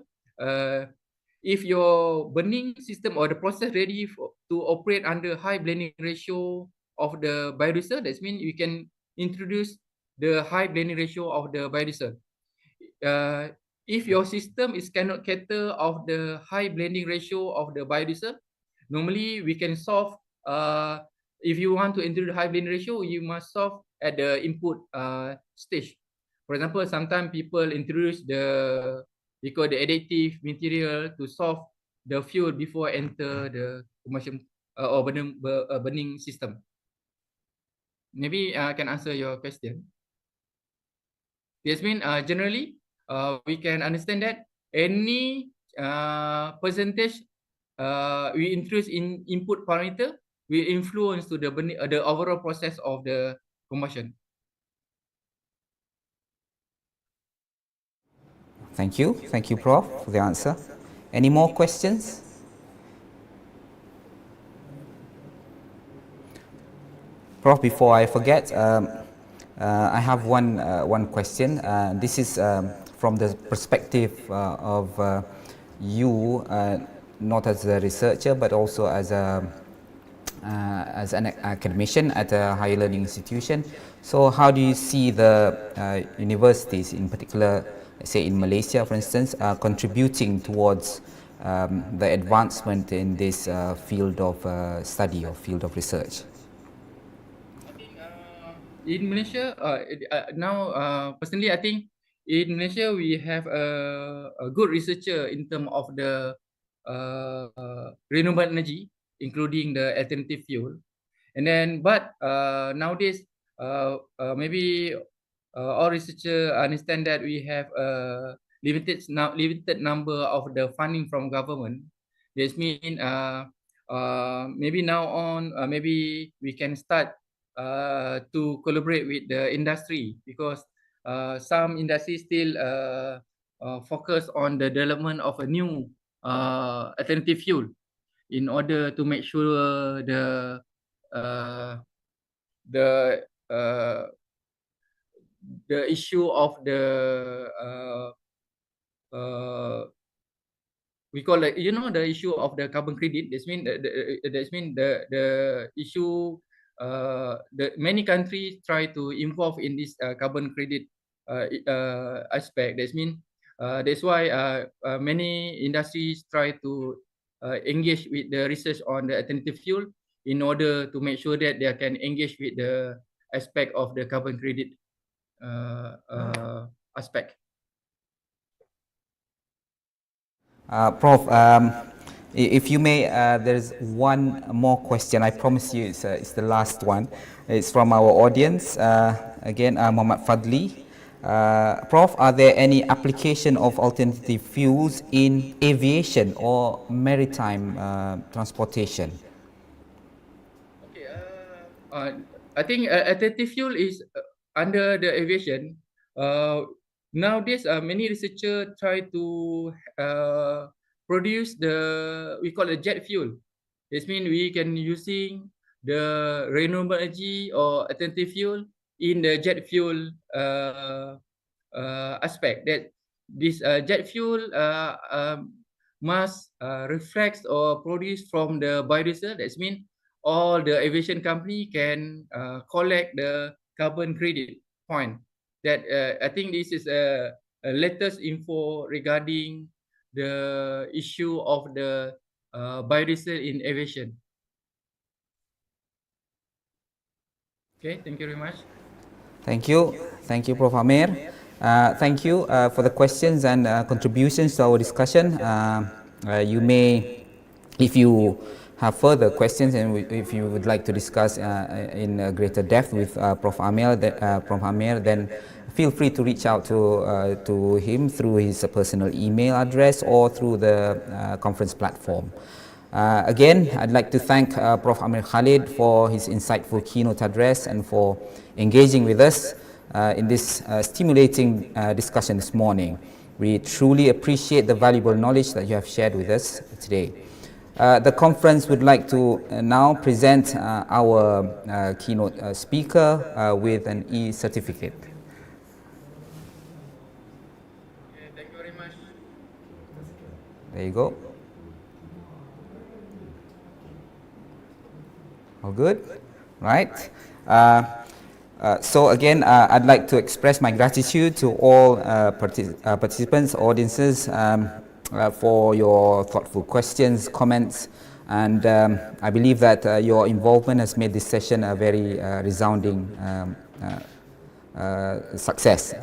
Speaker 9: if your burning system or the process ready to operate under high blending ratio of the biodiesel, that means you can introduce the high blending ratio of the biodiesel. If your system is cannot cater of the high blending ratio of the biodiesel, normally we can solve. If you want to introduce high blending ratio, you must solve at the input stage. For example, sometimes people introduce the additive material to solve the fuel before enter the combustion or burning system. Maybe I can answer your question. This means generally we can understand that any percentage we introduce in input parameter will influence to the overall process of the combustion.
Speaker 8: Thank you, Prof, for the answer. Any more questions? Prof, before I forget, I have one question. This is from the perspective of you not as a researcher but also as an academician at a higher learning institution. So how do you see the universities, in particular, say in Malaysia, for instance, contributing towards the advancement in this field of study or field of research?
Speaker 9: I think in Malaysia, now personally, I think in Malaysia we have a good researcher in terms of the renewable energy, including the alternative fuel. And then, but nowadays, maybe all researchers understand that we have a limited number of the funding from government. This means maybe now on, maybe we can start to collaborate with the industry, because some industries still focus on the development of a new alternative fuel in order to make sure uh, the uh, the issue of the uh, we call it, the issue of the carbon credit. The issue, the many countries try to involve in this carbon credit aspect. That's why many industries try to engage with the research on the alternative fuel in order to make sure that they can engage with the aspect of the carbon credit aspect.
Speaker 8: Prof, if you may, there's one more question. I promise you it's the last one. It's from our audience. Again, Muhammad Fadli. Prof, are there any application of alternative fuels in aviation or maritime transportation?
Speaker 9: Okay, I think alternative fuel is under the aviation. Nowadays, many researchers try to produce we call it jet fuel. This means we can using the renewable energy or alternative fuel in the jet fuel aspect. That this jet fuel must reflect or produce from the biodiesel. That means all the aviation company can collect the carbon credit point. That I think this is a latest info regarding the issue of the biodiesel in aviation. Okay, thank you very much.
Speaker 8: Thank you, Prof. Amir. Thank you for the questions and contributions to our discussion. You may, if you have further questions and if you would like to discuss in greater depth with Prof. Amir, then feel free to reach out to him through his personal email address or through the conference platform. Again, I'd like to thank Prof. Amir Khalid for his insightful keynote address and for engaging with us in this stimulating discussion this morning. We truly appreciate the valuable knowledge that you have shared with us today. The conference would like to now present our keynote speaker with an e-certificate.
Speaker 9: Okay, thank you very much.
Speaker 8: There you go. All good? Right. So again, I'd like to express my gratitude to all participants, audiences, for your thoughtful questions, comments, and I believe that your involvement has made this session a very resounding success.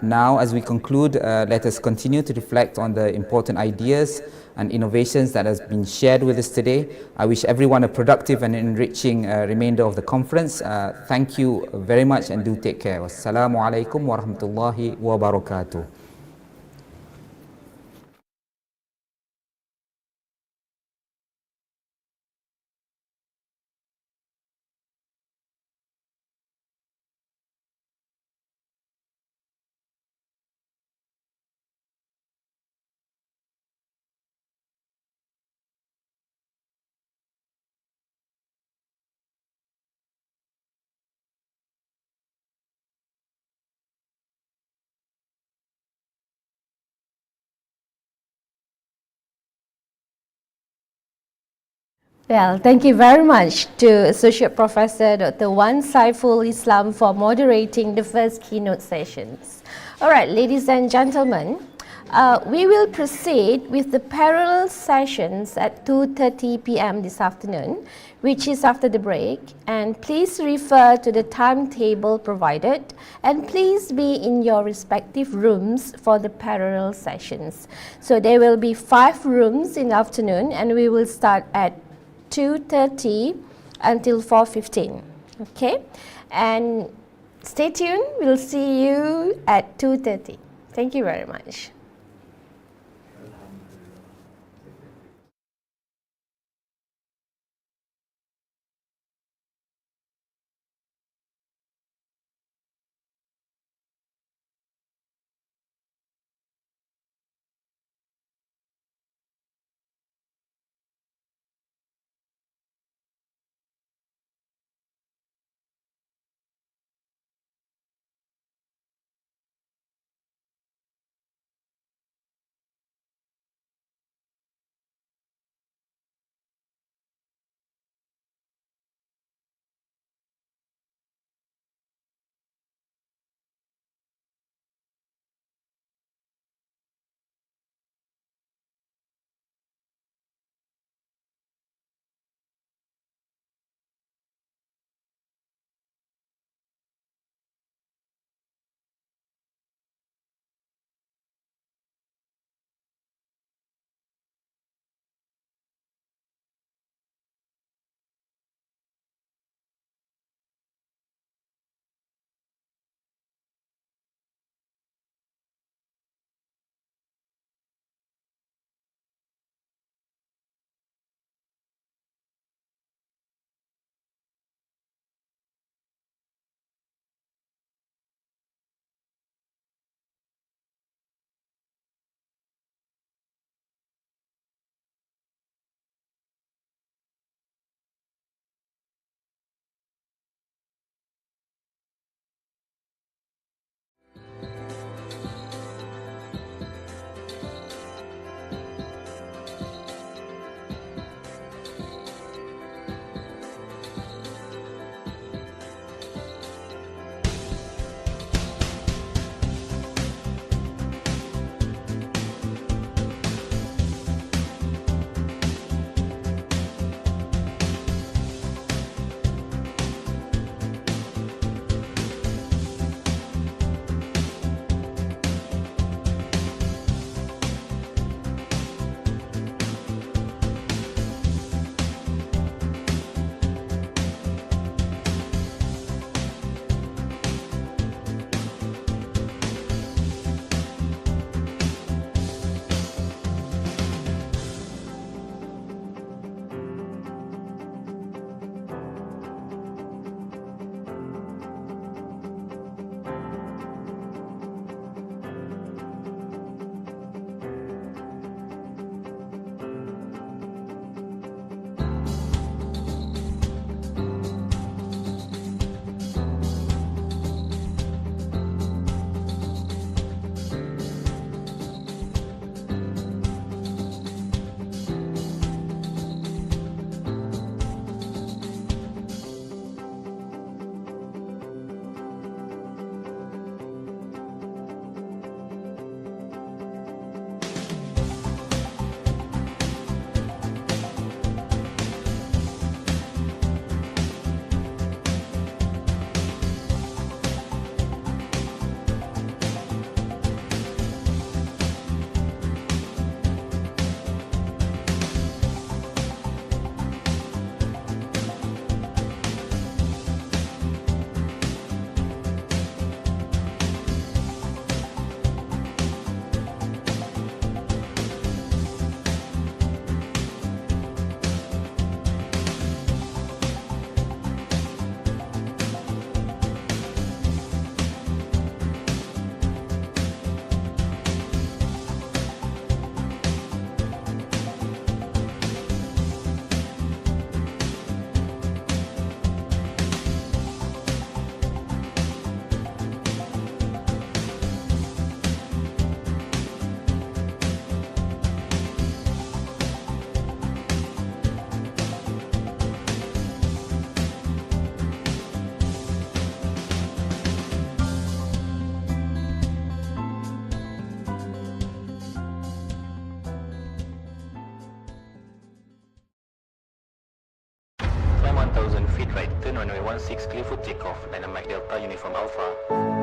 Speaker 8: Now, as we conclude, let us continue to reflect on the important ideas and innovations that has been shared with us today. I wish everyone a productive and enriching remainder of the conference. Thank you very much and do take care. Wassalamu alaikum warahmatullahi wabarakatuh.
Speaker 4: Well, thank you very much to Associate Professor Dr. Wan Saiful Islam for moderating the first keynote sessions. All right, ladies and gentlemen, we will proceed with the parallel sessions at 2:30 p.m. this afternoon, which is after the break. And please refer to the timetable provided, and please be in your respective rooms for the parallel sessions. So there will be 5 rooms in the afternoon, and we will start at 2:30 until 4:15. Okay, and stay tuned. We'll see you at 2:30. Thank you very much.
Speaker 1: right turn, runway 16 clear for takeoff, Dynamite Delta Uniform Alpha.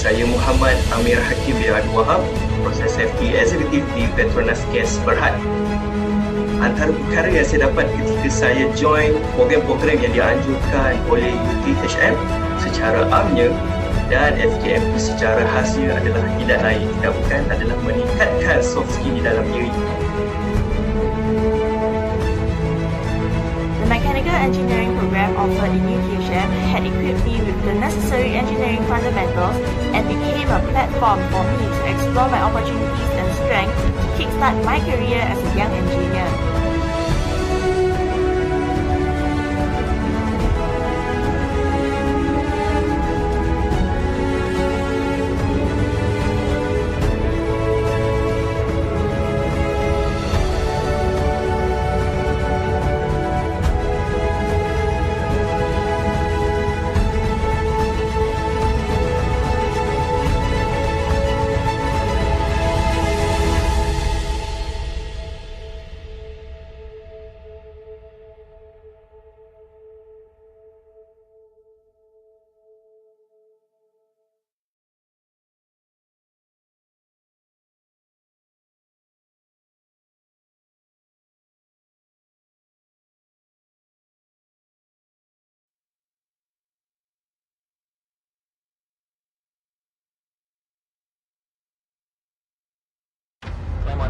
Speaker 2: Saya Muhammad Amir Hakim bin Abdul Wahab, proses safety eksekutif di Petronas Gas Berhad. Antara perkara yang saya dapat ketika saya join program-program yang dianjurkan oleh UTHM secara amnya dan FKMP secara khasnya adalah tidak lain tidak bukan adalah meningkatkan soft skill di dalam diri.
Speaker 3: The mechanical engineering program offered in UTHM had equipped me with the necessary engineering fundamentals and became a platform for me to explore my opportunities and strengths to kickstart my career as a young engineer.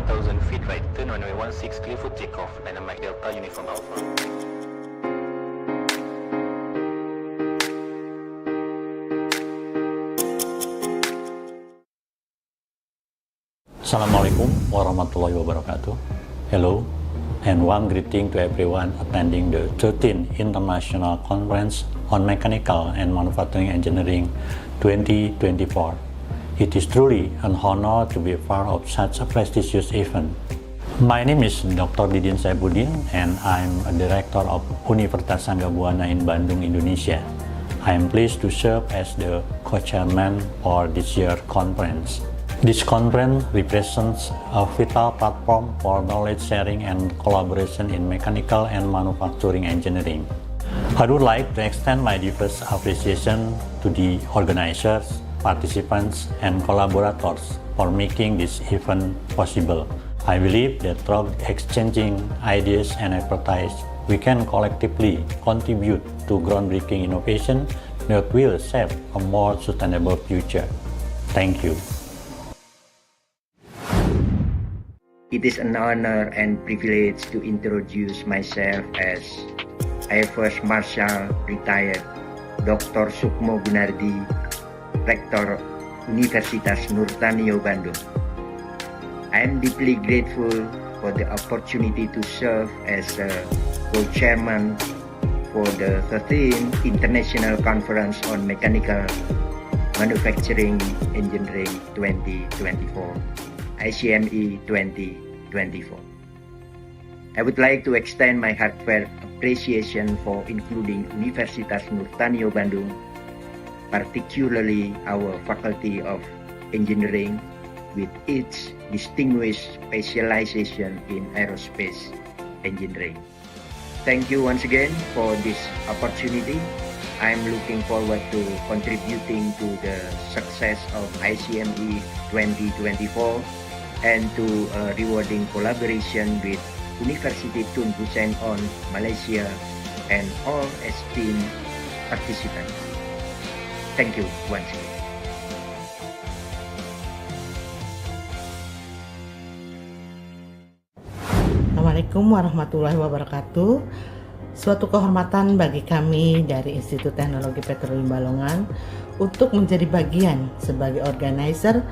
Speaker 1: 1000 feet right turn runway 16 clear for takeoff, Dynamite Delta Uniform Alpha.
Speaker 10: Assalamualaikum warahmatullahi wabarakatuh. Hello and warm greeting to everyone attending the 13th International Conference on Mechanical and Manufacturing Engineering 2024. It is truly an honor to be a part of such a prestigious event. My name is Dr. Didin Saibuddin and I'm a director of Universitas Sangga Buana in Bandung, Indonesia. I am pleased to serve as the co-chairman for this year's conference. This conference represents a vital platform for knowledge sharing and collaboration in mechanical and manufacturing engineering. I would like to extend my deepest appreciation to the organizers, participants, and collaborators for making this event possible. I believe that through exchanging ideas and expertise, we can collectively contribute to groundbreaking innovation that will shape a more sustainable future. Thank you.
Speaker 11: It is an honor and privilege to introduce myself as Air Force Marshal Retired Dr. Sukmo Gunardi, Rector Universitas Nurtanio Bandung. I am deeply grateful for the opportunity to serve as a co-chairman for the 13th International Conference on Mechanical Manufacturing Engineering 2024. Icme 2024. I would like to extend my heartfelt appreciation for including Universitas Nurtanio Bandung, particularly our Faculty of Engineering with its distinguished specialization in aerospace engineering. Thank you once again for this opportunity. I am looking forward to contributing to the success of Icme 2024 and to a rewarding collaboration with University Tun Busen on Malaysia and all esteemed participants. Thank you once again.
Speaker 12: Assalamualaikum warahmatullahi wabarakatuh. Suatu kehormatan bagi kami dari Institut Teknologi Petroleum Balongan untuk menjadi bagian sebagai organizer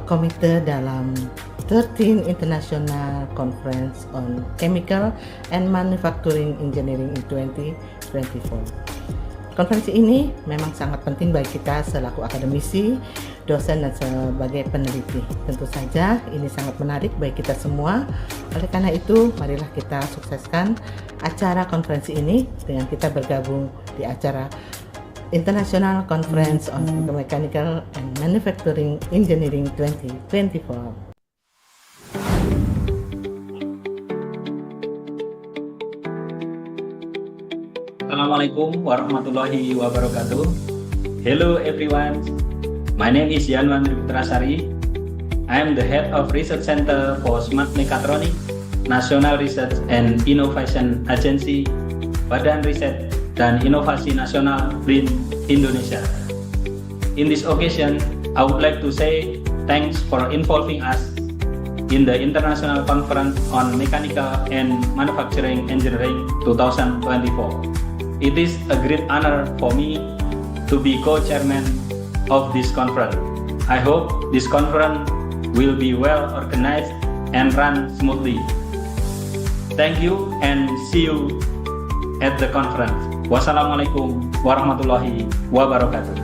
Speaker 12: komite dalam 13 International Conference on Chemical and Manufacturing Engineering in 2024. Konferensi ini memang sangat penting bagi kita selaku akademisi, dosen, dan sebagai peneliti. Tentu saja ini sangat menarik bagi kita semua. Oleh karena itu, marilah kita sukseskan acara konferensi ini dengan kita bergabung di acara International Conference on Mechanical and Manufacturing Engineering 2024.
Speaker 5: Assalamualaikum warahmatullahi wabarakatuh. Hello everyone. My name is Yanwan Putrasari. I am the head of Research Center for Smart Mechatronics, National Research and Innovation Agency, Badan Riset dan Inovasi Nasional BRIN Indonesia. In this occasion, I would like to say thanks for involving us in the International Conference on Mechanical and Manufacturing Engineering 2024. It is a great honor for me to be co-chairman of this conference. I hope this conference will be well organized and run smoothly. Thank you and see you at the conference. Wassalamualaikum warahmatullahi wabarakatuh.